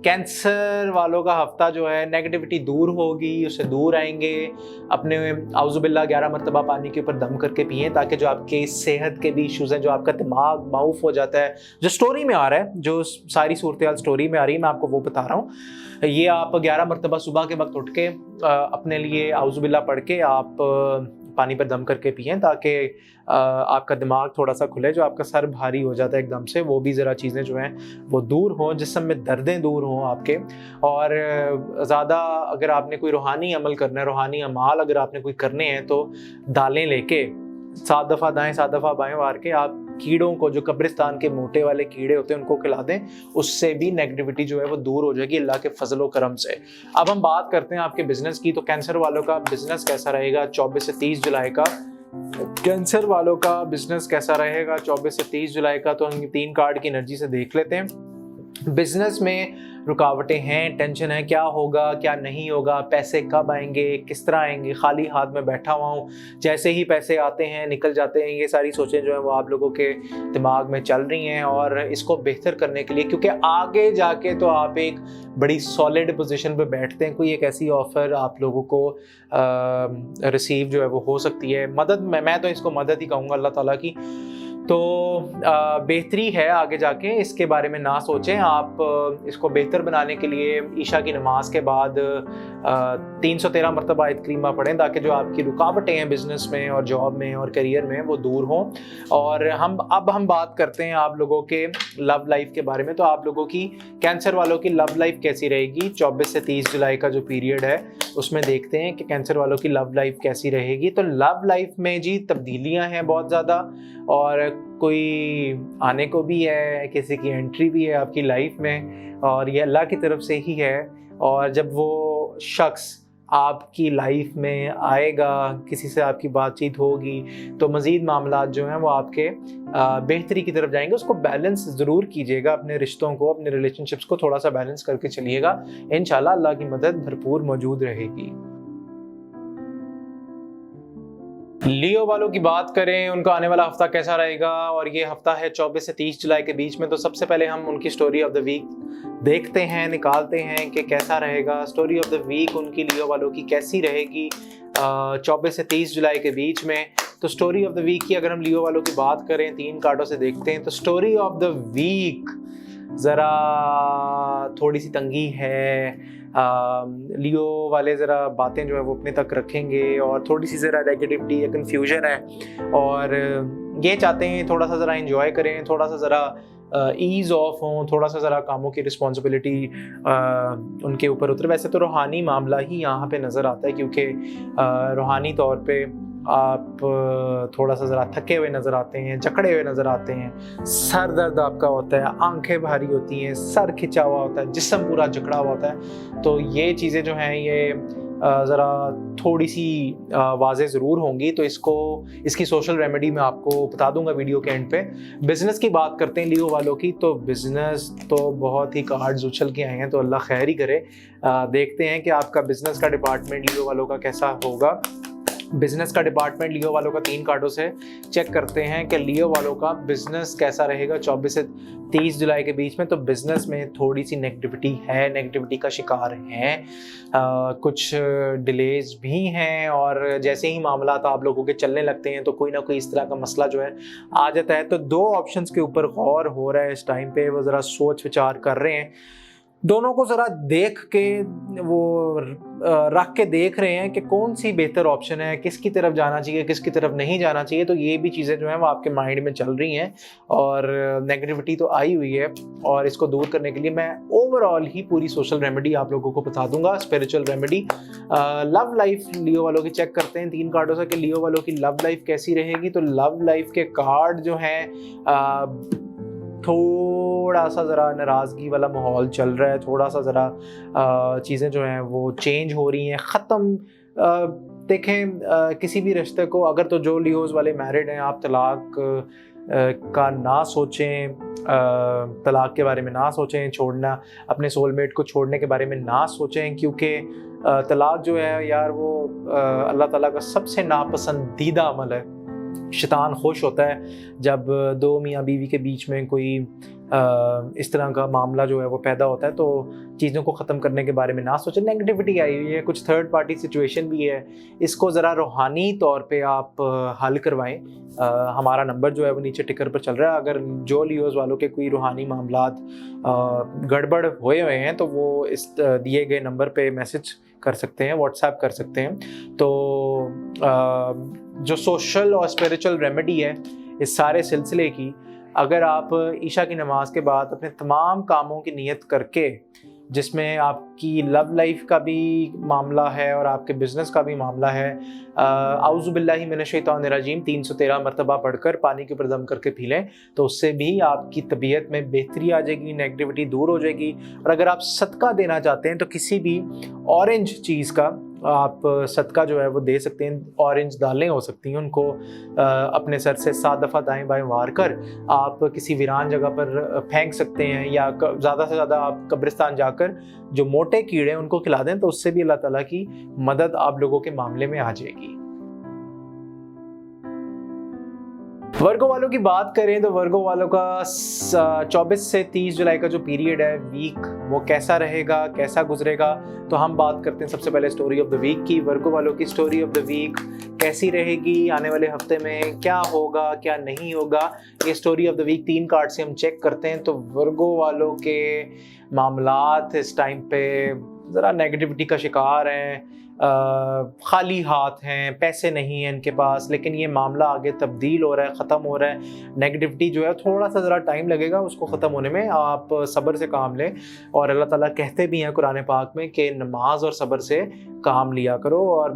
कैंसर वालों का हफ्ता जो है नेगेटिविटी दूर होगी, उससे दूर आएंगे। अपने आउज़ुबिल्लाह 11 मरतबा पानी के ऊपर दम करके पिएँ, ताकि जो आपके सेहत के भी इश्यूज़ हैं, जो आपका दिमाग माउफ हो जाता है, जो स्टोरी में आ रहा है, जो सारी सूरत स्टोरी में आ रही है, मैं आपको वो बता रहा हूँ। ये आप 11 मरतबा सुबह के वक्त उठ के अपने लिए आउज़ुबिल्लाह पढ़ के आप पानी पर दम करके पिएँ, ताकि आपका दिमाग थोड़ा सा खुले, जो आपका सर भारी हो जाता है एकदम से, वो भी ज़रा चीज़ें जो हैं वो दूर हों, जिस्म में दर्दें दूर हों आपके। और ज़्यादा अगर आपने कोई रूहानी अमल करना है, रूहानी अमाल अगर आपने कोई करने हैं, तो दालें लेके 7 दफ़ा दाएं 7 दफ़ा बाएं मार के आप कीड़ों को, जो कब्रिस्तान के मोटे वाले कीड़े होते हैं, उनको खिला दें, उससे भी नेगेटिविटी जो है वो दूर हो जाएगी अल्लाह के फजल व करम से। अब हम बात करते हैं आपके बिजनेस की। तो कैंसर वालों का बिजनेस कैसा रहेगा 24 से 30 जुलाई का। कैंसर वालों का बिजनेस कैसा रहेगा 24 से 30 जुलाई का, तो हम 3 कार्ड की एनर्जी से देख लेते हैं। बिजनेस में रुकावटें हैं, टेंशन है, क्या होगा क्या नहीं होगा, पैसे कब आएंगे, किस तरह आएंगे, खाली हाथ में बैठा हुआ हूँ, जैसे ही पैसे आते हैं निकल जाते हैं, ये सारी सोचें जो हैं वो आप लोगों के दिमाग में चल रही हैं। और इसको बेहतर करने के लिए, क्योंकि आगे जाके तो आप एक बड़ी सॉलिड पोजीशन पे बैठते हैं, कोई एक ऐसी ऑफ़र आप लोगों को रिसीव जो है वो हो सकती है। मदद मैं तो इसको मदद ही कहूँगा अल्लाह ताला की। तो बेहतरी है आगे जाके, इसके बारे में ना सोचें। आप इसको बेहतर बनाने के लिए ईशा की नमाज के बाद 313 मरतबा आयत करीमा पढ़ें, ताकि जो आपकी रुकावटें हैं बिज़नेस में और जॉब में और करियर में वो दूर हों। और हम बात करते हैं आप लोगों के लव लाइफ के बारे में। तो आप लोगों की, कैंसर वालों की लव लाइफ कैसी रहेगी 24 से 30 जुलाई का जो पीरियड है, उसमें देखते हैं कि कैंसर वालों की लव लाइफ कैसी रहेगी। तो लव लाइफ में जी तब्दीलियां हैं बहुत ज़्यादा, और कोई आने को भी है, किसी की एंट्री भी है आपकी लाइफ में, और ये अल्लाह की तरफ से ही है। और जब वो शख्स आपकी लाइफ में आएगा, किसी से आपकी बातचीत होगी, तो मज़ीद मामलात जो हैं वो आपके बेहतरी की तरफ जाएंगे। उसको बैलेंस ज़रूर कीजिएगा, अपने रिश्तों को, अपने रिलेशनशिप्स को थोड़ा सा बैलेंस करके चलिएगा। इंशाल्लाह अल्लाह की मदद भरपूर मौजूद रहेगी। लियो वालों की बात करें, उनका आने वाला हफ्ता कैसा रहेगा, और ये हफ्ता है 24 से 30 जुलाई के बीच में। तो सबसे पहले हम उनकी स्टोरी ऑफ द वीक देखते हैं, निकालते हैं कि कैसा रहेगा। स्टोरी ऑफ द वीक उनकी लियो वालों की कैसी रहेगी 24 से 30 जुलाई के बीच में। तो स्टोरी ऑफ द वीक की अगर हम लियो वालों की बात करें, 3 कार्डों से देखते हैं। तो स्टोरी ऑफ द वीक ज़रा थोड़ी सी तंगी है। लियो वाले ज़रा बातें जो है वो अपने तक रखेंगे, और थोड़ी सी ज़रा नेगेटिविटी या कन्फ्यूजन है, और ये चाहते हैं थोड़ा सा ज़रा एंजॉय करें, थोड़ा सा ज़रा ईज़ ऑफ हों, थोड़ा सा ज़रा कामों की रिस्पॉन्सिबिलिटी उनके ऊपर उतरे। वैसे तो रूहानी मामला ही यहाँ पे नज़र आता है, क्योंकि रूहानी तौर पे आप थोड़ा सा ज़रा थके हुए नज़र आते हैं, जकड़े हुए नज़र आते हैं, सर दर्द आपका होता है, आंखें भारी होती हैं, सर खिंचा हुआ होता है, जिस्म पूरा जकड़ा हुआ होता है। तो ये चीज़ें जो हैं ये ज़रा थोड़ी सी वाज़ेह ज़रूर होंगी। तो इसकी सोशल रेमेडी मैं आपको बता दूंगा वीडियो के एंड पे। बिज़नेस की बात करते हैं लियो वालों की, तो बिज़नेस तो बहुत ही कार्ड्स उछल के आए हैं, तो अल्लाह खैर ही करे। देखते हैं कि आपका बिज़नेस का डिपार्टमेंट लियो वालों का कैसा होगा। बिज़नेस का डिपार्टमेंट लियो वालों का 3 कार्डों से चेक करते हैं कि लियो वालों का बिज़नेस कैसा रहेगा 24 से 30 जुलाई के बीच में। तो बिज़नेस में थोड़ी सी नेगेटिविटी है, नेगेटिविटी का शिकार हैं, कुछ डिलेज भी हैं, और जैसे ही मामला आप लोगों के चलने लगते हैं तो कोई ना कोई इस तरह का मसला जो है आ जाता है। तो 2 ऑप्शंस के ऊपर गौर हो रहा है इस टाइम पे, वो ज़रा सोच विचार कर रहे हैं, दोनों को ज़रा देख के वो रख के देख रहे हैं कि कौन सी बेहतर ऑप्शन है, किसकी तरफ जाना चाहिए, किसकी तरफ नहीं जाना चाहिए। तो ये भी चीज़ें जो हैं वो आपके माइंड में चल रही हैं, और नेगेटिविटी तो आई हुई है, और इसको दूर करने के लिए मैं ओवरऑल ही पूरी सोशल रेमेडी आप लोगों को बता दूंगा, स्पिरिचुअल रेमेडी। लव लाइफ लियो वालों की चेक करते हैं 3 कार्डों से कि लियो वालों की लव लाइफ कैसी रहेगी। तो लव लाइफ के कार्ड जो हैं थोड़ा सा ज़रा नाराज़गी वाला माहौल चल रहा है, थोड़ा सा ज़रा चीज़ें जो हैं वो चेंज हो रही हैं, ख़त्म। देखें किसी भी रिश्ते को, अगर तो जो लियोज़ वाले मैरिड हैं, आप तलाक का ना सोचें, तलाक के बारे में ना सोचें, छोड़ना, अपने सोलमेट को छोड़ने के बारे में ना सोचें, क्योंकि तलाक जो है यार वो अल्लाह ताला का सबसे नापसंदीदा अमल है। शैतान खुश होता है जब 2 मियाँ बीवी के बीच में कोई इस तरह का मामला जो है वो पैदा होता है। तो चीज़ों को ख़त्म करने के बारे में ना सोचें। नेगेटिविटी आई हुई है, कुछ थर्ड पार्टी सिचुएशन भी है, इसको ज़रा रूहानी तौर पे आप हल करवाएं। हमारा नंबर जो है वो नीचे टिकर पर चल रहा है। अगर जो लियोज़ वालों के कोई रूहानी मामलात गड़बड़ हुए हैं तो वो इस दिए गए नंबर पे मैसेज कर सकते हैं, व्हाट्सएप कर सकते हैं। तो जो सोशल और स्पिरिचुअल रेमेडी है इस सारे सिलसिले की, अगर आप ईशा की नमाज के बाद अपने तमाम कामों की नियत करके, जिसमें आपकी लव लाइफ का भी मामला है और आपके बिज़नेस का भी मामला है, आउज़ु बिल्लाहि मिनश शैतानिर रजीम 313 मरतबा पढ़कर पानी के ऊपर दम करके पी लें, तो उससे भी आपकी तबीयत में बेहतरी आ जाएगी, नेगेटिविटी दूर हो जाएगी। और अगर आप सदका देना चाहते हैं तो किसी भी ऑरेंज चीज़ का आप सदका जो है वो दे सकते हैं। ऑरेंज दालें हो सकती हैं, उनको अपने सर से 7 दफ़ा दाएं बाएं वार कर आप किसी वीरान जगह पर फेंक सकते हैं, या ज़्यादा से ज़्यादा आप कब्रिस्तान जाकर जो मोटे कीड़े हैं उनको खिला दें, तो उससे भी अल्लाह ताला की मदद आप लोगों के मामले में आ जाएगी। वर्गो वालों की बात करें तो वर्गो वालों का 24 से 30 जुलाई का जो पीरियड है वीक, वो कैसा रहेगा, कैसा गुजरेगा। तो हम बात करते हैं सबसे पहले स्टोरी ऑफ द वीक की। वर्गो वालों की स्टोरी ऑफ द वीक कैसी रहेगी आने वाले हफ्ते में, क्या होगा क्या नहीं होगा, ये story of the week 3 card से हम चेक करते हैं। तो वर्गो वालों के मामलात इस टाइम पे ज़रा नेगेटिविटी का शिकार हैं, खाली हाथ हैं, पैसे नहीं हैं इनके पास, लेकिन ये मामला आगे तब्दील हो रहा है, ख़त्म हो रहा है। नेगेटिविटी जो है थोड़ा सा ज़रा टाइम लगेगा उसको ख़त्म होने में, आप सब्र से काम लें। और अल्लाह ताला कहते भी हैं कुरान पाक में कि नमाज और सब्र से काम लिया करो, और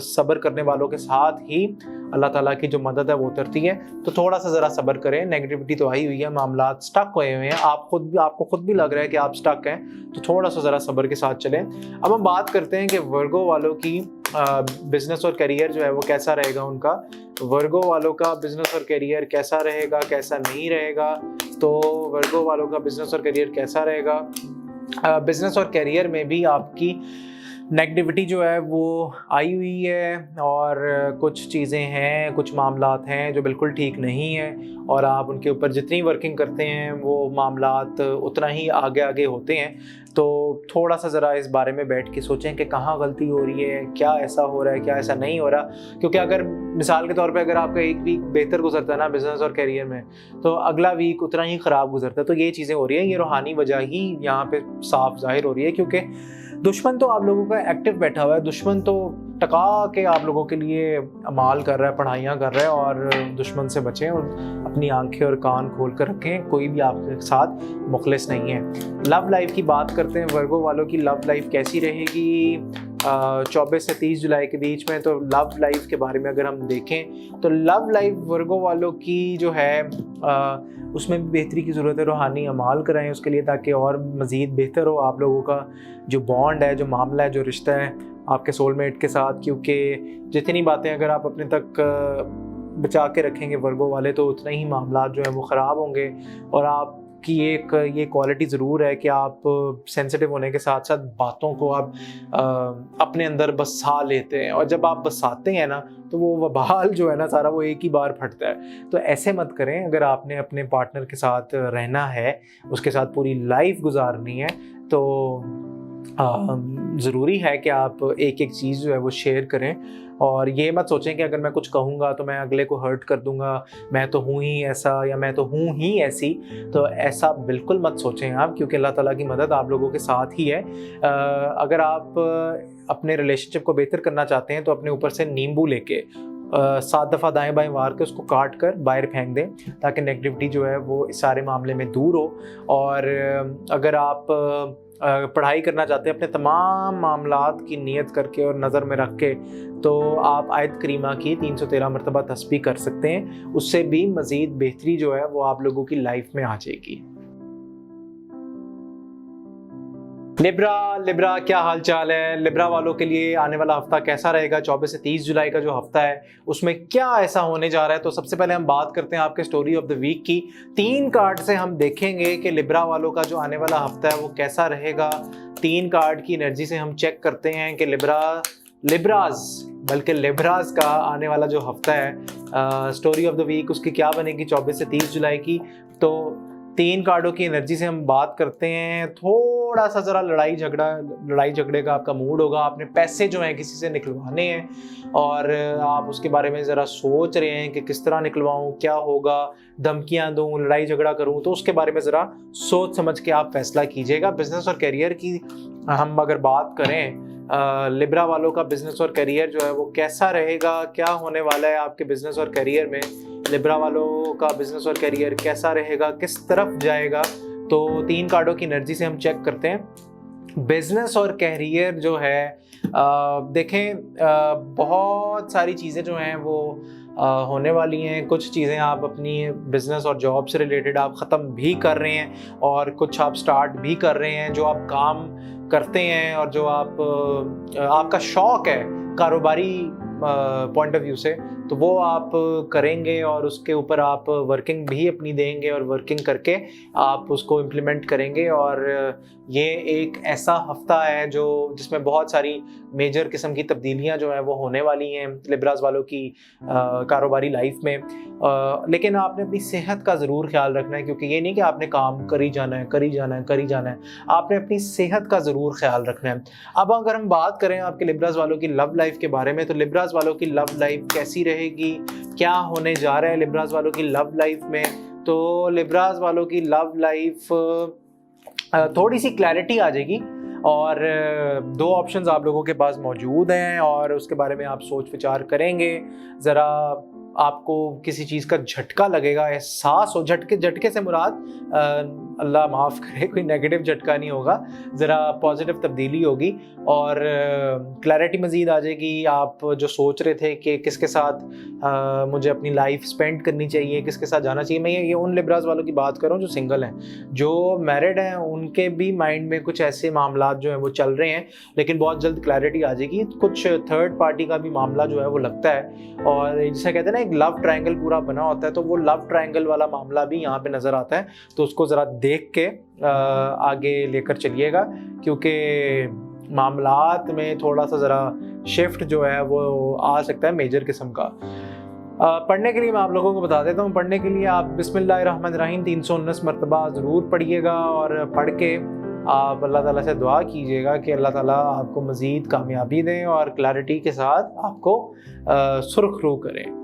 सब्र करने वालों के साथ ही अल्लाह ताला की जो मदद है वो उतरती है। तो थोड़ा सा ज़रा सब्र करें, नेगेटिविटी तो आई हुई है, मामलात स्टक हुए हुए हैं, आपको खुद भी लग रहा है कि आप स्टक हैं, तो थोड़ा सा ज़रा सब्र के साथ चलें। अब हम बात करते हैं कि वर्गो वालों की बिजनेस और करियर जो है वो कैसा रहेगा उनका। वर्गो वालों का बिजनेस और करियर कैसा रहेगा, कैसा नहीं रहेगा। तो वर्गो वालों का बिजनेस और करियर कैसा रहेगा, बिजनेस और करियर में भी आपकी नेगेटिविटी जो है वो आई हुई है, और कुछ चीज़ें हैं, कुछ मामलात हैं जो बिल्कुल ठीक नहीं हैं, और आप उनके ऊपर जितनी वर्किंग करते हैं वो मामलात उतना ही आगे आगे होते हैं। तो थोड़ा सा ज़रा इस बारे में बैठ के सोचें कि कहाँ गलती हो रही है, क्या ऐसा हो रहा है, क्या ऐसा नहीं हो रहा। क्योंकि अगर मिसाल के तौर पे अगर आपका एक वीक बेहतर गुजरता है ना बिज़नेस और करियर में, तो अगला वीक उतना ही ख़राब गुजरता है। तो ये चीज़ें हो रही हैं, ये रूहानी वजह ही यहाँ पे साफ ज़ाहिर हो रही है, क्योंकि दुश्मन तो आप लोगों का एक्टिव बैठा हुआ है, दुश्मन तो टका के आप लोगों के लिए अमाल कर रहा है, पढ़ाइयाँ कर रहा है। और दुश्मन से बचें और अपनी आंखें और कान खोल कर रखें, कोई भी आपके साथ मुखलिस नहीं है। लव लाइफ की बात करते हैं, वर्गो वालों की लव लाइफ कैसी रहेगी 24 से 30 जुलाई के बीच में। तो लव लाइफ के बारे में अगर हम देखें तो लव लाइफ वर्गो वालों की जो है उसमें भी बेहतरी की ज़रूरत है। रूहानी अमाल कराएं उसके लिए, ताकि और मज़ीद बेहतर हो आप लोगों का जो बॉन्ड है, जो मामला है, जो रिश्ता है आपके सोलमेट के साथ। क्योंकि जितनी बातें अगर आप अपने तक बचा के रखेंगे वर्गो वाले, तो उतना ही मामला जो है वो ख़राब होंगे। और आपकी एक ये क्वालिटी ज़रूर है कि आप सेंसिटिव होने के साथ साथ बातों को आप अपने अंदर बसा लेते हैं, और जब आप बसाते हैं ना तो वो वबाल जो है ना सारा वो एक ही बार फटता है। तो ऐसे मत करें। अगर आपने अपने पार्टनर के साथ रहना है, उसके साथ पूरी लाइफ गुजारनी है, तो ज़रूरी है कि आप एक एक चीज़ जो है वो शेयर करें। और ये मत सोचें कि अगर मैं कुछ कहूँगा तो मैं अगले को हर्ट कर दूँगा, मैं तो हूँ ही ऐसा या मैं तो हूँ ही ऐसी। तो ऐसा बिल्कुल मत सोचें आप, क्योंकि अल्लाह ताला की मदद आप लोगों के साथ ही है। अगर आप अपने रिलेशनशिप को बेहतर करना चाहते हैं तो अपने ऊपर से नींबू लेके 7 दफ़ा दाएं बाएं वार के उसको काट कर बाहर फेंक दें, ताकि नेगेटिविटी जो है वो इस सारे मामले में दूर हो। और अगर आप पढ़ाई करना चाहते हैं अपने तमाम मामलात की नीयत करके और नज़र में रख के, तो आप आयत करीमा की 313 मरतबा तस्बीह कर सकते हैं। उससे भी मज़ीद बेहतरी जो है वो आप लोगों की लाइफ में आ जाएगी। लिब्रा क्या हाल चाल है। लिब्रा वालों के लिए आने वाला हफ्ता कैसा रहेगा, 24 से 30 जुलाई का जो हफ्ता है उसमें क्या ऐसा होने जा रहा है। तो सबसे पहले हम बात करते हैं आपके स्टोरी ऑफ द वीक की। 3 कार्ड से हम देखेंगे कि लिब्रा वालों का जो आने वाला हफ्ता है वो कैसा रहेगा। 3 कार्ड की एनर्जी से हम चेक करते हैं कि लिब्रास का आने वाला जो हफ्ता है, स्टोरी ऑफ द वीक उसकी क्या बनेगी 24 से 30 जुलाई की। तो 3 कार्डों की एनर्जी से हम बात करते हैं। थोड़ा सा ज़रा लड़ाई झगड़े का आपका मूड होगा। आपने पैसे जो हैं किसी से निकलवाने हैं, और आप उसके बारे में ज़रा सोच रहे हैं कि किस तरह निकलवाऊं, क्या होगा, धमकियां दूं, लड़ाई झगड़ा करूं। तो उसके बारे में ज़रा सोच समझ के आप फैसला कीजिएगा। बिजनेस और करियर की हम अगर बात करें, लिब्रा वालों का बिजनेस और करियर जो है वो कैसा रहेगा, क्या होने वाला है आपके बिजनेस और करियर में। लिब्रा वालों का बिजनेस और करियर कैसा रहेगा, किस तरफ जाएगा। तो 3 कार्डों की एनर्जी से हम चेक करते हैं। बिजनेस और करियर जो है देखें, बहुत सारी चीज़ें जो हैं वो होने वाली हैं। कुछ चीज़ें आप अपनी बिजनेस और जॉब से रिलेटेड आप ख़त्म भी कर रहे हैं, और कुछ आप स्टार्ट भी कर रहे हैं। जो आप काम करते हैं और जो आपका शौक़ है कारोबारी पॉइंट ऑफ व्यू से, तो वो आप करेंगे, और उसके ऊपर आप वर्किंग भी अपनी देंगे, और वर्किंग करके आप उसको इम्प्लीमेंट करेंगे। और ये एक ऐसा हफ्ता है जिसमें बहुत सारी मेजर किस्म की तब्दीलियां जो हैं वो होने वाली हैं लिब्रास वालों की कारोबारी लाइफ में। लेकिन आपने अपनी सेहत का ज़रूर ख्याल रखना है, क्योंकि ये नहीं कि आपने काम करी जाना है, आपने अपनी सेहत का ज़रूर ख्याल रखना है। अब अगर हम बात करें आपके लिब्रास वालों की लव लाइफ के बारे में, तो लिब्रास लिब्रास वालों की लव लाइफ कैसी रहेगी, क्या होने जा रहा है लिब्रास वालों की लव लाइफ में। तो लिब्रास वालों की लव लाइफ थोड़ी सी क्लैरिटी आ जाएगी और दो ऑप्शंस आप लोगों के पास मौजूद हैं और उसके बारे में आप सोच विचार करेंगे। ज़रा आपको किसी चीज़ का झटका लगेगा, एहसास हो, झटके से मुराद अल्लाह माफ़ करे कोई नेगेटिव झटका नहीं होगा, ज़रा पॉजिटिव तब्दीली होगी और क्लैरिटी मज़ीद आ जाएगी। आप जो सोच रहे थे कि किसके साथ मुझे अपनी लाइफ स्पेंड करनी चाहिए, किसके साथ जाना चाहिए, मैं ये उन लिब्रास वालों की बात कर रहा हूँ जो सिंगल हैं। जो मैरिड हैं उनके भी माइंड में कुछ ऐसे मामला जो हैं वो चल रहे हैं, लेकिन बहुत जल्द क्लैरिटी आ जाएगी। कुछ थर्ड पार्टी का भी मामला जो है वो लगता है और जिसे कहते हैं ना एक लव ट्रायंगल पूरा बना होता है, तो वो लव ट्रायंगल वाला मामला भी यहाँ पे नज़र आता है। तो उसको ज़रा देख के आगे लेकर चलिएगा, क्योंकि मामलात में थोड़ा सा ज़रा शिफ्ट जो है वो आ सकता है मेजर किस्म का। पढ़ने के लिए मैं आप लोगों को बता देता हूँ, पढ़ने के लिए आप बिस्मिल्लाहिर्रहमानिर्रहीम 319 मरतबा ज़रूर पढ़िएगा और पढ़ के आप अल्लाह ताला से दुआ कीजिएगा कि अल्लाह ताला आपको मज़ीद कामयाबी दें और क्लैरिटी के साथ आपको सुरखरू करें।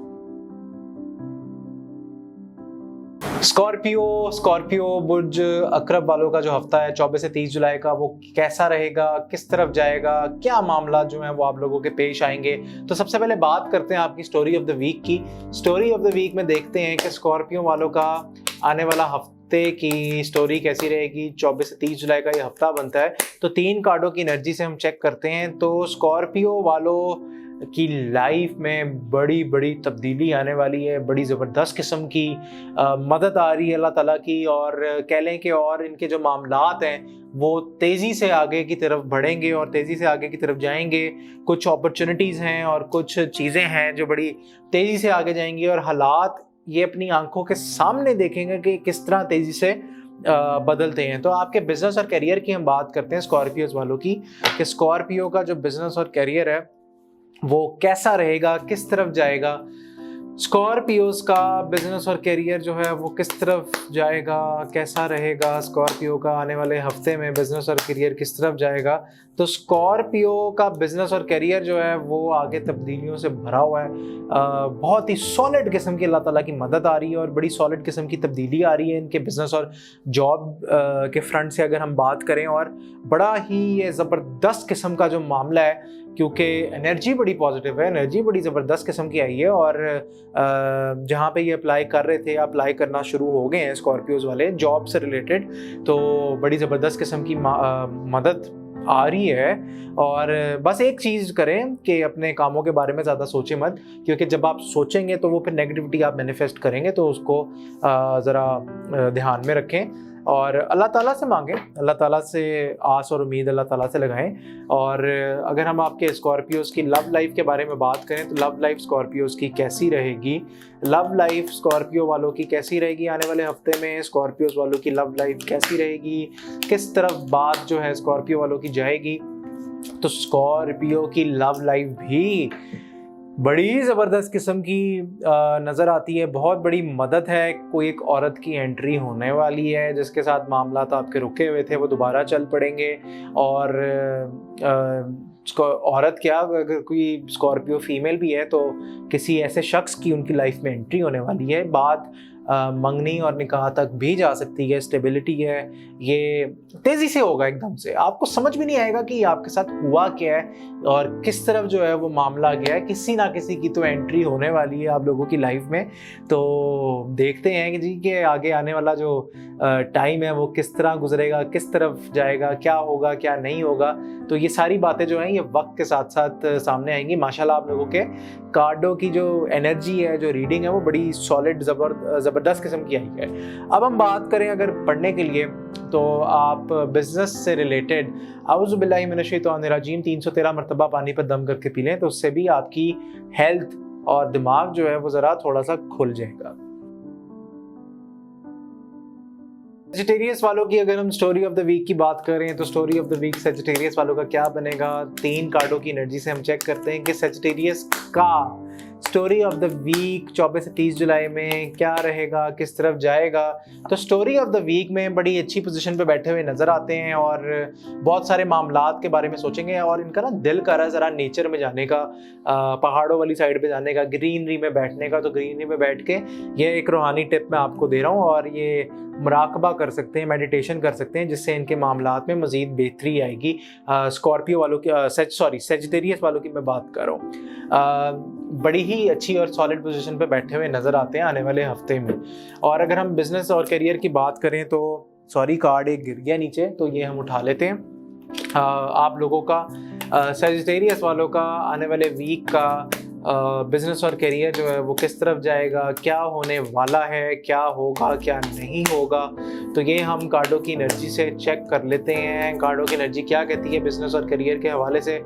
स्कॉर्पियो बुर्ज अकरब वालों का जो हफ्ता है 24 से 30 जुलाई का, वो कैसा रहेगा, किस तरफ जाएगा, क्या मामला जो है वो आप लोगों के पेश आएंगे। तो सबसे पहले बात करते हैं आपकी स्टोरी ऑफ द वीक की। स्टोरी ऑफ द वीक में देखते हैं कि स्कॉर्पियो वालों का आने वाला हफ्ते की स्टोरी कैसी रहेगी। 24 से 30 जुलाई का ये हफ्ता बनता है, तो 3 कार्डों की एनर्जी से हम चेक करते हैं। तो स्कॉर्पियो वालों की लाइफ में बड़ी बड़ी तब्दीली आने वाली है, बड़ी ज़बरदस्त किस्म की मदद आ रही है अल्लाह ताला की, और कह लें कि और इनके जो मामलात हैं वो तेज़ी से आगे की तरफ बढ़ेंगे और तेज़ी से आगे की तरफ जाएंगे। कुछ अपॉर्चुनिटीज़ हैं और कुछ चीज़ें हैं जो बड़ी तेज़ी से आगे जाएंगी और हालात ये अपनी आंखों के सामने देखेंगे कि किस तरह तेज़ी से बदलते हैं। तो आपके बिजनेस और करियर की हम बात करते हैं स्कॉर्पियोज वालों की, कि स्कॉर्पियो का जो बिजनेस और करियर है वो कैसा रहेगा, किस तरफ जाएगा। स्कॉर्पियोज का बिजनेस और करियर जो है वो किस तरफ जाएगा, कैसा रहेगा स्कॉर्पियो का आने वाले हफ्ते में बिजनेस और करियर किस तरफ जाएगा। तो स्कॉर्पियो का बिजनेस और करियर जो है वो आगे तब्दीलियों से भरा हुआ है। बहुत ही सॉलिड किस्म की अल्लाह ताला की मदद आ रही है और बड़ी सॉलिड किस्म की तब्दीली आ रही है इनके बिजनेस और जॉब के फ्रंट से अगर हम बात करें। और बड़ा ही ये ज़बरदस्त किस्म का जो मामला है, क्योंकि एनर्जी बड़ी पॉजिटिव है, एनर्जी बड़ी ज़बरदस्त किस्म की आई है और जहाँ पे ये अप्लाई कर रहे थे, अप्लाई करना शुरू हो गए हैं स्कॉर्पियोज वाले जॉब से रिलेटेड। तो बड़ी ज़बरदस्त किस्म की मदद आ रही है। और बस एक चीज़ करें कि अपने कामों के बारे में ज़्यादा सोचें मत, क्योंकि जब आप सोचेंगे तो वो फिर नेगेटिविटी आप मैनिफेस्ट करेंगे। तो उसको ज़रा ध्यान में रखें और अल्लाह ताला से मांगें, अल्लाह ताला से आस और उम्मीद अल्लाह ताला से लगाएं। और अगर हम आपके स्कॉर्पियोज़ की लव लाइफ के बारे में बात करें तो लव लाइफ स्कॉर्पियोज़ की कैसी रहेगी, लव लाइफ स्कॉर्पियो वालों की कैसी रहेगी आने वाले हफ्ते में, स्कॉर्पियोज़ वालों की लव लाइफ कैसी रहेगी, किस तरफ बात जो है स्कॉर्पियो वालों की जाएगी। तो स्कॉर्पियो की लव लाइफ भी बड़ी ज़बरदस्त किस्म की नज़र आती है, बहुत बड़ी मदद है। कोई एक औरत की एंट्री होने वाली है जिसके साथ मामला आपके रुके हुए थे वो दोबारा चल पड़ेंगे। और औरत क्या, अगर कोई स्कॉर्पियो फीमेल भी है तो किसी ऐसे शख्स की उनकी लाइफ में एंट्री होने वाली है। बात मंगनी और निकाह तक भी जा सकती है, स्टेबिलिटी है, ये तेज़ी से होगा एकदम से। आपको समझ भी नहीं आएगा कि आपके साथ हुआ क्या है और किस तरफ जो है वो मामला गया है। किसी ना किसी की तो एंट्री होने वाली है आप लोगों की लाइफ में। तो देखते हैं कि जी के आगे आने वाला जो टाइम है वो किस तरह गुजरेगा, किस तरफ जाएगा, क्या होगा क्या नहीं होगा। तो ये सारी बातें जो हैं ये वक्त के साथ साथ सामने आएंगी। माशाल्लाह आप लोगों के कार्डों की जो एनर्जी है, जो रीडिंग है वो बड़ी सॉलिड ज़बरदस्त किस्म की आई है। अब हम बात करें अगर पढ़ने के लिए, तो आप बिजनेस से रिलेटेड औज़ु बिल्लाहि मिनश शैतानिर रजीम 313 मरतबा पानी पर दम करके पी लें, तो उससे भी आपकी हेल्थ और दिमाग जो है वो ज़रा थोड़ा सा खुल जाएगा। सेजिटेरियस वालों की अगर हम स्टोरी ऑफ द वीक की बात करें तो story of the week Sagittarius वालों का क्या बनेगा। 3 कार्डों की एनर्जी से हम चेक करते हैं कि सेजिटेरियस का स्टोरी ऑफ द वीक 24 से 30 जुलाई में क्या रहेगा, किस तरफ जाएगा। तो स्टोरी ऑफ द वीक में बड़ी अच्छी पोजीशन पे बैठे हुए नज़र आते हैं और बहुत सारे मामलात के बारे में सोचेंगे और इनका ना दिल कर रहा है ज़रा नेचर में जाने का, पहाड़ों वाली साइड पे जाने का, ग्रीनरी में बैठने का। तो ग्रीनरी में बैठ के ये एक रूहानी टिप मैं आपको दे रहा हूँ और ये मुराकबा कर सकते हैं, मेडिटेशन कर सकते हैं, जिससे इनके मामलात में मज़ीद बेहतरी आएगी। स्कॉर्पियो वालों की सेजिटेरियस वालों की मैं बात कर रहा हूँ। बड़ी ही अच्छी और सॉलिड पोजीशन पे बैठे हुए नज़र आते हैं आने वाले हफ्ते में। और अगर हम बिज़नेस और करियर की बात करें तो सॉरी कार्ड एक गिर गया नीचे, तो ये हम उठा लेते हैं। आप लोगों का सेजिटेरियस वालों का आने वाले वीक का बिज़नेस और करियर जो है वो किस तरफ जाएगा, क्या होने वाला है, क्या होगा क्या नहीं होगा, तो ये हम कार्डों की एनर्जी से चेक कर लेते हैं। कार्डों की एनर्जी क्या कहती है बिज़नेस और करियर के हवाले से।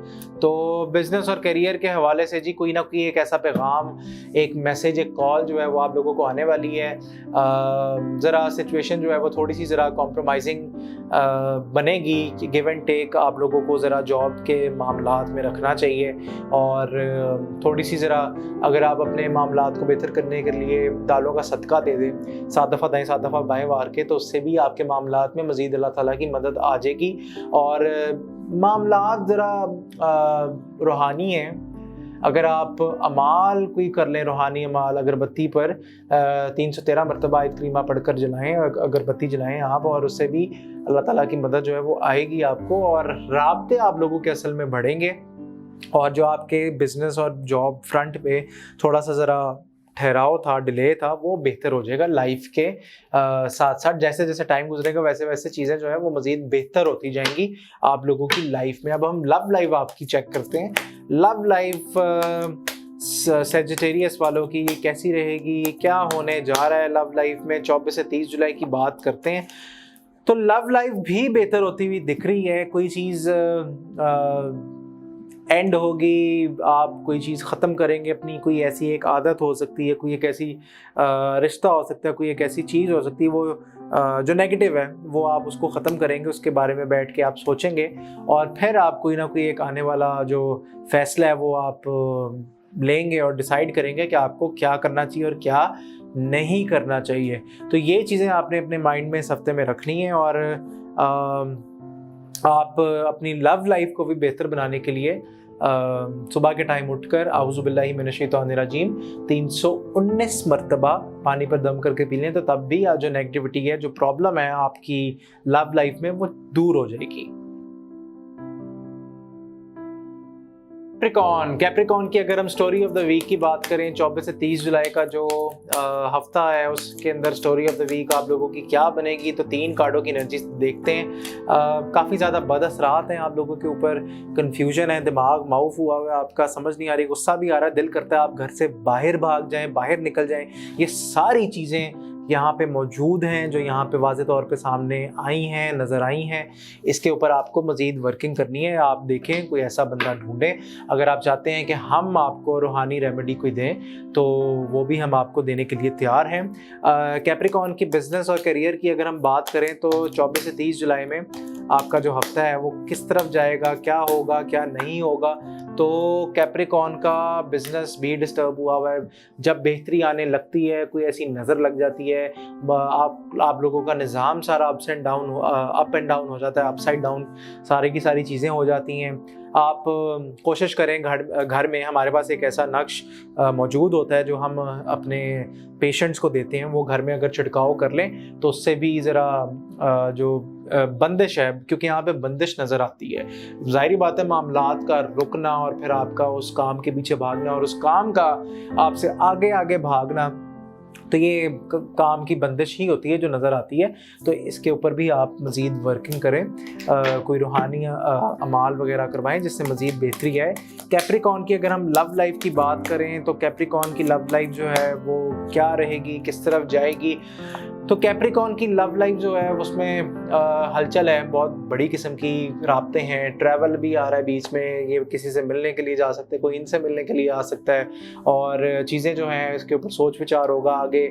तो बिज़नेस और करियर के हवाले से जी कोई ना कोई एक ऐसा पैगाम, एक मैसेज, एक कॉल जो है वो आप लोगों को आने वाली है। ज़रा सिचुएशन जो है वो थोड़ी सी ज़रा कॉम्प्रोमाइजिंग बनेगी कि गिव एंड टेक आप लोगों को ज़रा जॉब के मामलात में रखना चाहिए और थोड़ी सी ज़रा अगर आप अपने मामलात को बेहतर करने के लिए दालों का सदका दे दें, 7 दफ़ा दाएं 7 दफ़ा बाएं वार के, तो उससे भी आपके मामलात में मज़ीद अल्लाह ताला की मदद आ जाएगी। और मामलात ज़रा रूहानी हैं। अगर आप अमाल कोई कर लें, रूहानी अमाल, अगरबत्ती पर 313 मरतबा आयत करीमा पढ़कर जलाएं, अगरबत्ती जलाएं आप, और उससे भी अल्लाह ताला की मदद जो है वो आएगी आपको और राब्ते आप लोगों के असल में बढ़ेंगे। और जो आपके बिज़नेस और जॉब फ्रंट पे थोड़ा सा ज़रा ठहराव था, डिले था, वो बेहतर हो जाएगा लाइफ के साथ साथ। जैसे जैसे टाइम गुजरेगा वैसे वैसे चीज़ें जो है वो मज़ीद बेहतर होती जाएंगी आप लोगों की लाइफ में। अब हम लव लाइफ आपकी चेक करते हैं। लव लाइफ सेजिटेरियस वालों की कैसी रहेगी, क्या होने जा रहा है लव लाइफ में 24 से 30 जुलाई की बात करते हैं। तो लव लाइफ भी बेहतर होती हुई दिख रही है। कोई चीज़ एंड होगी, आप कोई चीज़ ख़त्म करेंगे अपनी, कोई ऐसी एक आदत हो सकती है, कोई एक ऐसी रिश्ता हो सकता है, कोई एक ऐसी चीज़ हो सकती है वो जो नेगेटिव है वो आप उसको ख़त्म करेंगे, उसके बारे में बैठ के आप सोचेंगे और फिर आप कोई ना कोई एक आने वाला जो फ़ैसला है वो आप लेंगे और डिसाइड करेंगे कि आपको क्या करना चाहिए और क्या नहीं करना चाहिए। तो ये चीज़ें आपने अपने माइंड में इस हफ्ते में रखनी है और आप अपनी लव लाइफ को भी बेहतर बनाने के लिए सुबह के टाइम उठकर आऊज़ु बिल्लाहि मिनश शैतानिर रजीम 319 मरतबा पानी पर दम करके पी लें, तो तब भी जो नेगेटिविटी है, जो प्रॉब्लम है आपकी लव लाइफ में, वो दूर हो जाएगी। कैप्रिकॉन की अगर हम स्टोरी ऑफ द वीक की बात करें, 24 से 30 जुलाई का जो हफ्ता है उसके अंदर स्टोरी ऑफ द वीक आप लोगों की क्या बनेगी। तो 3 कार्डों की एनर्जी देखते हैं। काफ़ी ज़्यादा बदअसरात हैं आप लोगों के ऊपर, कन्फ्यूजन है, दिमाग माउफ हुआ है आपका, समझ नहीं आ रही, गुस्सा भी आ रहा है, दिल करता है आप घर से बाहर भाग जाएं, बाहर निकल जाएं। ये सारी चीज़ें यहाँ पे मौजूद हैं जो यहाँ पे वाज़े तौर पे सामने आई हैं, नज़र आई हैं। इसके ऊपर आपको मज़ीद वर्किंग करनी है। आप देखें कोई ऐसा बंदा ढूंढें। अगर आप चाहते हैं कि हम आपको रूहानी रेमेडी कोई दें तो वो भी हम आपको देने के लिए तैयार हैं। कैप्रिकॉन की बिज़नेस और करियर की अगर हम बात करें तो 24 से 30 जुलाई में आपका जो हफ्ता है वो किस तरफ जाएगा, क्या होगा क्या नहीं होगा। तो कैप्रिकॉन का बिज़नेस भी डिस्टर्ब हुआ है। जब बेहतरी आने लगती है, कोई ऐसी नज़र लग जाती है, आप लोगों का निज़ाम सारा अप एंड डाउन हो जाता है, अपसाइड डाउन सारी की सारी चीज़ें हो जाती हैं। आप कोशिश करें, घर में हमारे पास एक ऐसा नक्श मौजूद होता है जो हम अपने पेशेंट्स को देते हैं, वो घर में अगर छिड़काव कर लें तो उससे भी ज़रा जो बंदिश है, क्योंकि यहाँ पे बंदिश नज़र आती है, ज़ाहिरी बात है मामलात का रुकना और फिर आपका उस काम के पीछे भागना और उस काम का आपसे आगे आगे भागना, तो ये काम की बंदिश ही होती है जो नज़र आती है। तो इसके ऊपर भी आप मज़ीद वर्किंग करें, कोई रूहानी अमाल वगैरह करवाएं जिससे मज़ीद बेहतरी आए। कैप्रिकॉन की अगर हम लव लाइफ की बात करें तो कैप्रिकॉन की लव लाइफ जो है वो क्या रहेगी, किस तरफ जाएगी। तो कैप्रिकॉर्न की लव लाइफ जो है उसमें हलचल है, बहुत बड़ी किस्म की राब्ते हैं, ट्रैवल भी आ रहा है बीच में, ये किसी से मिलने के लिए जा सकते हैं, कोई इनसे मिलने के लिए आ सकता है, और चीज़ें जो हैं इसके ऊपर सोच विचार होगा, आगे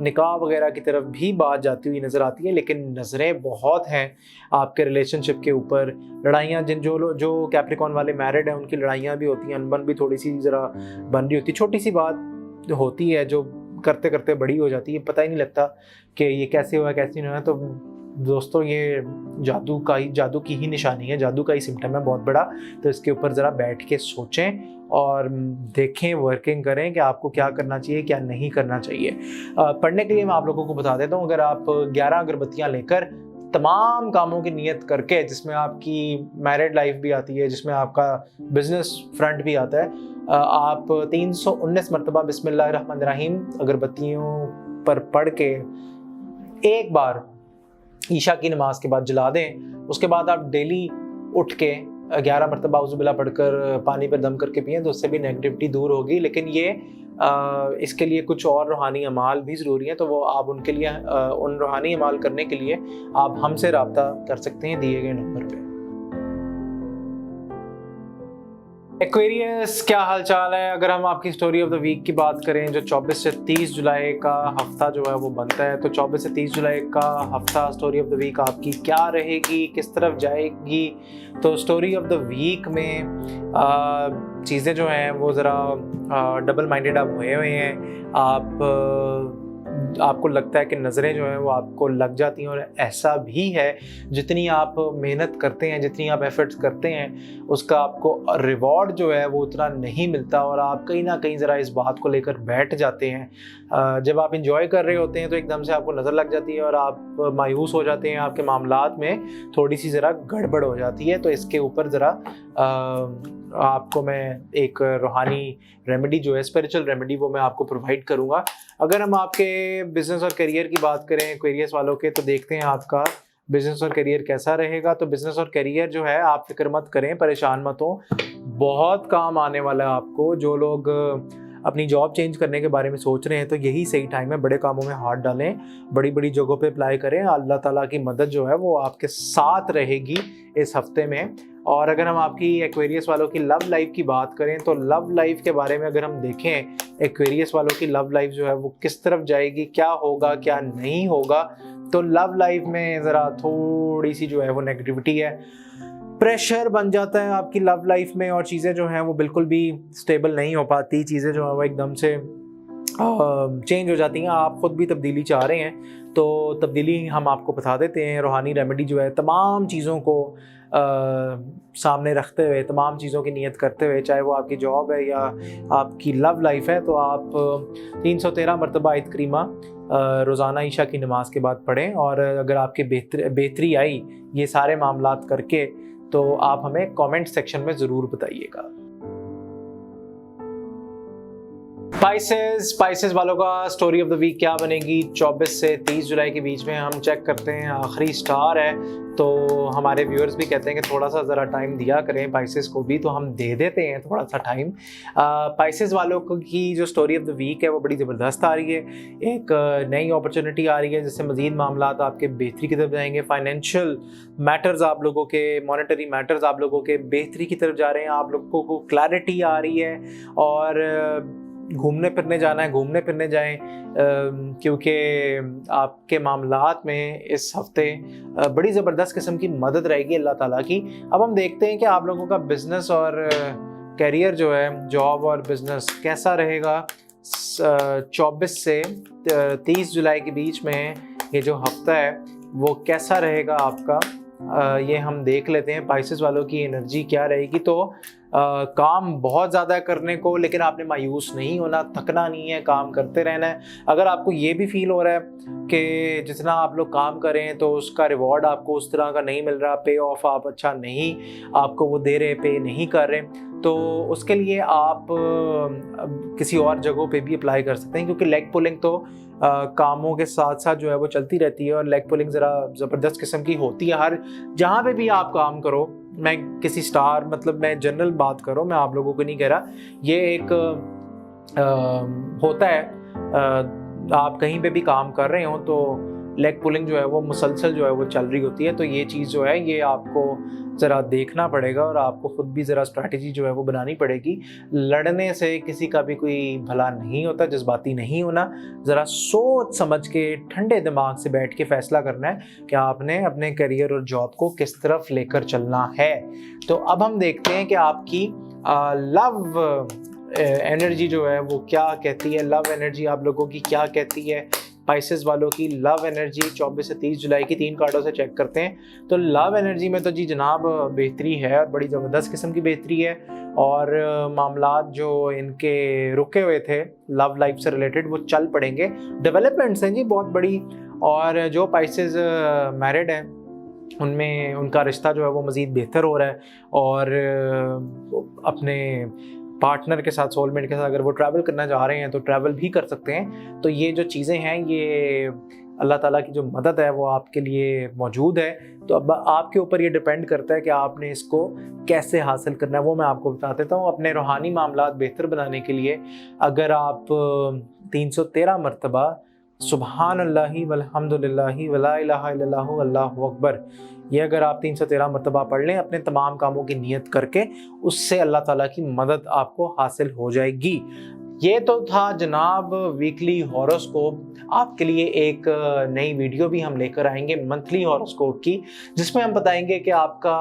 निकाह वगैरह की तरफ भी बात जाती हुई नज़र आती है। लेकिन नज़रें बहुत हैं आपके रिलेशनशिप के ऊपर, लड़ाइयाँ जो कैप्रिकॉर्न वाले मैरिड हैं उनकी लड़ाइयाँ भी होती हैं, अनबन भी थोड़ी सी ज़रा बन रही होती है, छोटी सी बात होती है जो करते करते बड़ी हो जाती है, पता ही नहीं लगता कि ये कैसे हुआ कैसे नहीं हुआ। तो दोस्तों ये जादू की ही निशानी है, जादू का ही सिम्टम है बहुत बड़ा। तो इसके ऊपर ज़रा बैठ के सोचें और देखें, वर्किंग करें कि आपको क्या करना चाहिए क्या नहीं करना चाहिए। पढ़ने के लिए मैं आप लोगों को बता देता हूँ, अगर आप 11 अगरबत्तियाँ लेकर तमाम कामों की नियत करके, जिसमें आपकी मैरिड लाइफ भी आती है, जिसमें आपका बिजनेस फ्रंट भी आता है, आप 319 मरतबा बिस्मिल्लाहिर्रहमानिर्रहीम अगरबत्तियों पर पढ़ के एक बार ईशा की नमाज के बाद जला दें। उसके बाद आप डेली उठ के 11 मरतबा औज़ुबिल्लाह पढ़कर पानी पर दम करके पिएं, तो उससे भी नेगेटिविटी दूर होगी। लेकिन ये इसके लिए कुछ और रूहानी अमाल भी ज़रूरी हैं, तो वो आप उनके लिए उन रूहानी अमाल करने के लिए आप हमसे रब्ता कर सकते हैं दिए गए नंबर पे। एक्वेरियस, क्या हाल चाल है? अगर हम आपकी स्टोरी ऑफ द वीक की बात करें, जो 24 से 30 जुलाई का हफ्ता जो है वो बनता है, तो 24 से 30 जुलाई का हफ्ता स्टोरी ऑफ द वीक आपकी क्या रहेगी, किस तरफ जाएगी? तो स्टोरी ऑफ द वीक में चीज़ें जो हैं वो ज़रा डबल माइंडेड आप हुए हुए हैं। आपको लगता है कि नज़रें जो हैं वो आपको लग जाती हैं, और ऐसा भी है जितनी आप मेहनत करते हैं, जितनी आप एफर्ट्स करते हैं, उसका आपको रिवॉर्ड जो है वो उतना नहीं मिलता, और आप कहीं ना कहीं ज़रा इस बात को लेकर बैठ जाते हैं। जब आप इंजॉय कर रहे होते हैं तो एकदम से आपको नज़र लग जाती है और आप मायूस हो जाते हैं, आपके मामलात में थोड़ी सी ज़रा गड़बड़ हो जाती है। तो इसके ऊपर ज़रा आपको मैं एक रूहानी रेमेडी जो है, स्पिरिचुअल रेमेडी, वो मैं आपको प्रोवाइड करूँगा। अगर हम आपके बिज़नेस और करियर की बात करें एक्वेरियस वालों के, तो देखते हैं आपका बिज़नेस और करियर कैसा रहेगा। तो बिज़नेस और करियर जो है, आप फिक्र मत करें, परेशान मत हो, बहुत काम आने वाला है आपको। जो लोग अपनी जॉब चेंज करने के बारे में सोच रहे हैं, तो यही सही टाइम है, बड़े कामों में हाथ डालें, बड़ी बड़ी जगहों पे अप्लाई करें। अल्लाह ताला की मदद जो है वो आपके साथ रहेगी इस हफ्ते में। और अगर हम आपकी एक्वेरियस वालों की लव लाइफ की बात करें, तो लव लाइफ के बारे में अगर हम देखें, एक्वेरियस वालों की लव लाइफ जो है वो किस तरफ जाएगी, क्या होगा क्या नहीं होगा, तो लव लाइफ में ज़रा थोड़ी सी जो है वो नेगेटिविटी है, प्रेशर बन जाता है आपकी लव लाइफ में, और चीज़ें जो हैं वो बिल्कुल भी स्टेबल नहीं हो पाती, चीज़ें जो हैं वो एकदम से चेंज हो जाती हैं। आप ख़ुद भी तब्दीली चाह रहे हैं, तो तब्दीली हम आपको बता देते हैं। रूहानी रेमेडी जो है, तमाम चीज़ों को सामने रखते हुए, तमाम चीज़ों की नियत करते हुए, चाहे वो आपकी जॉब है या आपकी लव लाइफ है, तो आप 313 मरतबा आयत करीमा रोज़ाना ईशा की नमाज के बाद पढ़ें। और अगर आपके बेहतरी आई ये सारे मामलात करके, तो आप हमें कमेंट सेक्शन में ज़रूर बताइएगा। स्पाइसेस वालों का स्टोरी ऑफ द वीक क्या बनेगी? 24 से 30 जुलाई के बीच में हम चेक करते हैं, आखिरी स्टार है, तो हमारे व्यूअर्स भी कहते हैं कि थोड़ा सा ज़रा टाइम दिया करें पाइसेस को भी, तो हम दे देते हैं थोड़ा सा टाइम। पाइसेस वालों की जो स्टोरी ऑफ द वीक है वो बड़ी ज़बरदस्त आ रही है। एक नई अपॉर्चुनिटी आ रही है जिससे मज़ीद मामलात आपके बेहतरी की तरफ जाएंगे। फाइनेंशियल मैटर्स आप लोगों के, मॉनेटरी मैटर्स आप लोगों के बेहतरी की तरफ जा रहे हैं, आप लोगों को क्लैरिटी आ रही है, और घूमने फिरने जाना है, घूमने फिरने जाएं, क्योंकि आपके मामलात में इस हफ्ते बड़ी ज़बरदस्त किस्म की मदद रहेगी अल्लाह ताला की। अब हम देखते हैं कि आप लोगों का बिज़नेस और करियर जो है, जॉब और बिज़नेस कैसा रहेगा 24 से 30 जुलाई के बीच में। ये जो हफ्ता है वो कैसा रहेगा आपका, ये हम देख लेते हैं। पाइसेस वालों की एनर्जी क्या रहेगी। तो काम बहुत ज़्यादा करने को, लेकिन आपने मायूस नहीं होना, थकना नहीं है, काम करते रहना है। अगर आपको ये भी फील हो रहा है कि जितना आप लोग काम करें तो उसका रिवॉर्ड आपको उस तरह का नहीं मिल रहा, पे ऑफ आप अच्छा नहीं आपको वो दे रहे, पे नहीं कर रहे, तो उसके लिए आप किसी और जगहों पे भी अप्लाई कर सकते हैं, क्योंकि लेग पुलिंग तो कामों के साथ साथ जो है वो चलती रहती है, और लेग पुलिंग ज़रा ज़बरदस्त किस्म की होती है। हर जहाँ पे भी आप काम करो, मैं किसी स्टार, मतलब मैं जनरल बात करूँ, मैं आप लोगों को नहीं कह रहा, ये एक होता है आप कहीं पे भी काम कर रहे हो तो लेग पुलिंग जो है वो मुसलसल जो है वो चल रही होती है। तो ये चीज़ जो है ये आपको ज़रा देखना पड़ेगा और आपको ख़ुद भी ज़रा स्ट्रैटेजी जो है वो बनानी पड़ेगी। लड़ने से किसी का भी कोई भला नहीं होता, जज्बाती नहीं होना। ज़रा सोच समझ के ठंडे दिमाग से बैठ के फ़ैसला करना है कि आपने अपने करियर और जॉब को किस तरफ लेकर चलना है। तो अब हम देखते हैं कि आपकी लव एनर्जी जो है वो क्या कहती है। लव एनर्जी आप लोगों की क्या कहती है। स्पाइसेस वालों की लव एनर्जी 24 से 30 जुलाई की 3 कार्डों से चेक करते हैं। तो लव एनर्जी में तो जी जनाब बेहतरी है, बड़ी ज़बरदस्त किस्म की बेहतरी है। और मामलात जो इनके रुके हुए थे लव लाइफ से रिलेटेड वो चल पड़ेंगे। डेवलपमेंट्स हैं जी बहुत बड़ी। और जो स्पाइसेस मैरिड हैं उनमें उनका रिश्ता जो है वो मज़ीद बेहतर हो रहा है। और अपने पार्टनर के साथ, सोलमेट के साथ अगर वो ट्रैवल करना चाह रहे हैं तो ट्रैवल भी कर सकते हैं। तो ये जो चीज़ें हैं ये अल्लाह ताला की जो मदद है वो आपके लिए मौजूद है। तो अब आपके ऊपर ये डिपेंड करता है कि आपने इसको कैसे हासिल करना है, वो मैं आपको बता देता हूँ। अपने रूहानी मामलात बेहतर बनाने के लिए अगर आप 313 मरतबा सुबहान अल्लाहि वल्हम्दुलिल्लाहि वला इलाहा इल्लल्लाहु अल्लाहु अकबर, ये अगर आप 313 मरतबा पढ़ लें अपने तमाम कामों की नियत करके, उससे अल्लाह ताला की मदद आपको हासिल हो जाएगी। ये तो था जनाब वीकली हॉरोस्कोप। आपके लिए एक नई वीडियो भी हम लेकर आएंगे मंथली हॉरोस्कोप की, जिसमें हम बताएंगे कि आपका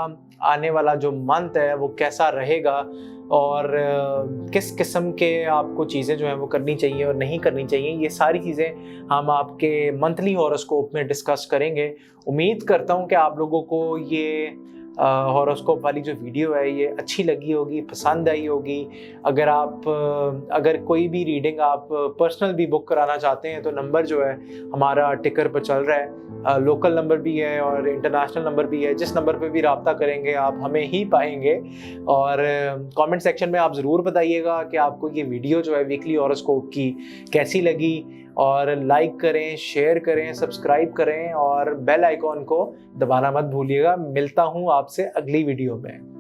आने वाला जो मंथ है वो कैसा रहेगा और किस किस्म के आपको चीज़ें जो हैं वो करनी चाहिए और नहीं करनी चाहिए। ये सारी चीज़ें हम आपके मंथली हॉरोस्कोप में डिस्कस करेंगे। उम्मीद करता हूँ कि आप लोगों को ये हॉरोस्कोप वाली जो वीडियो है ये अच्छी लगी होगी, पसंद आई होगी। अगर कोई भी रीडिंग आप पर्सनल भी बुक कराना चाहते हैं तो नंबर जो है हमारा टिकर पर चल रहा है। लोकल नंबर भी है और इंटरनेशनल नंबर भी है। जिस नंबर पे भी रब्ता करेंगे आप हमें ही पाएंगे। और कमेंट सेक्शन में आप ज़रूर बताइएगा कि आपको ये वीडियो जो है वीकली हॉरोस्कोप की कैसी लगी। और लाइक करें, शेयर करें, सब्सक्राइब करें और बेल आइकॉन को दबाना मत भूलिएगा। मिलता हूँ आपसे अगली वीडियो में।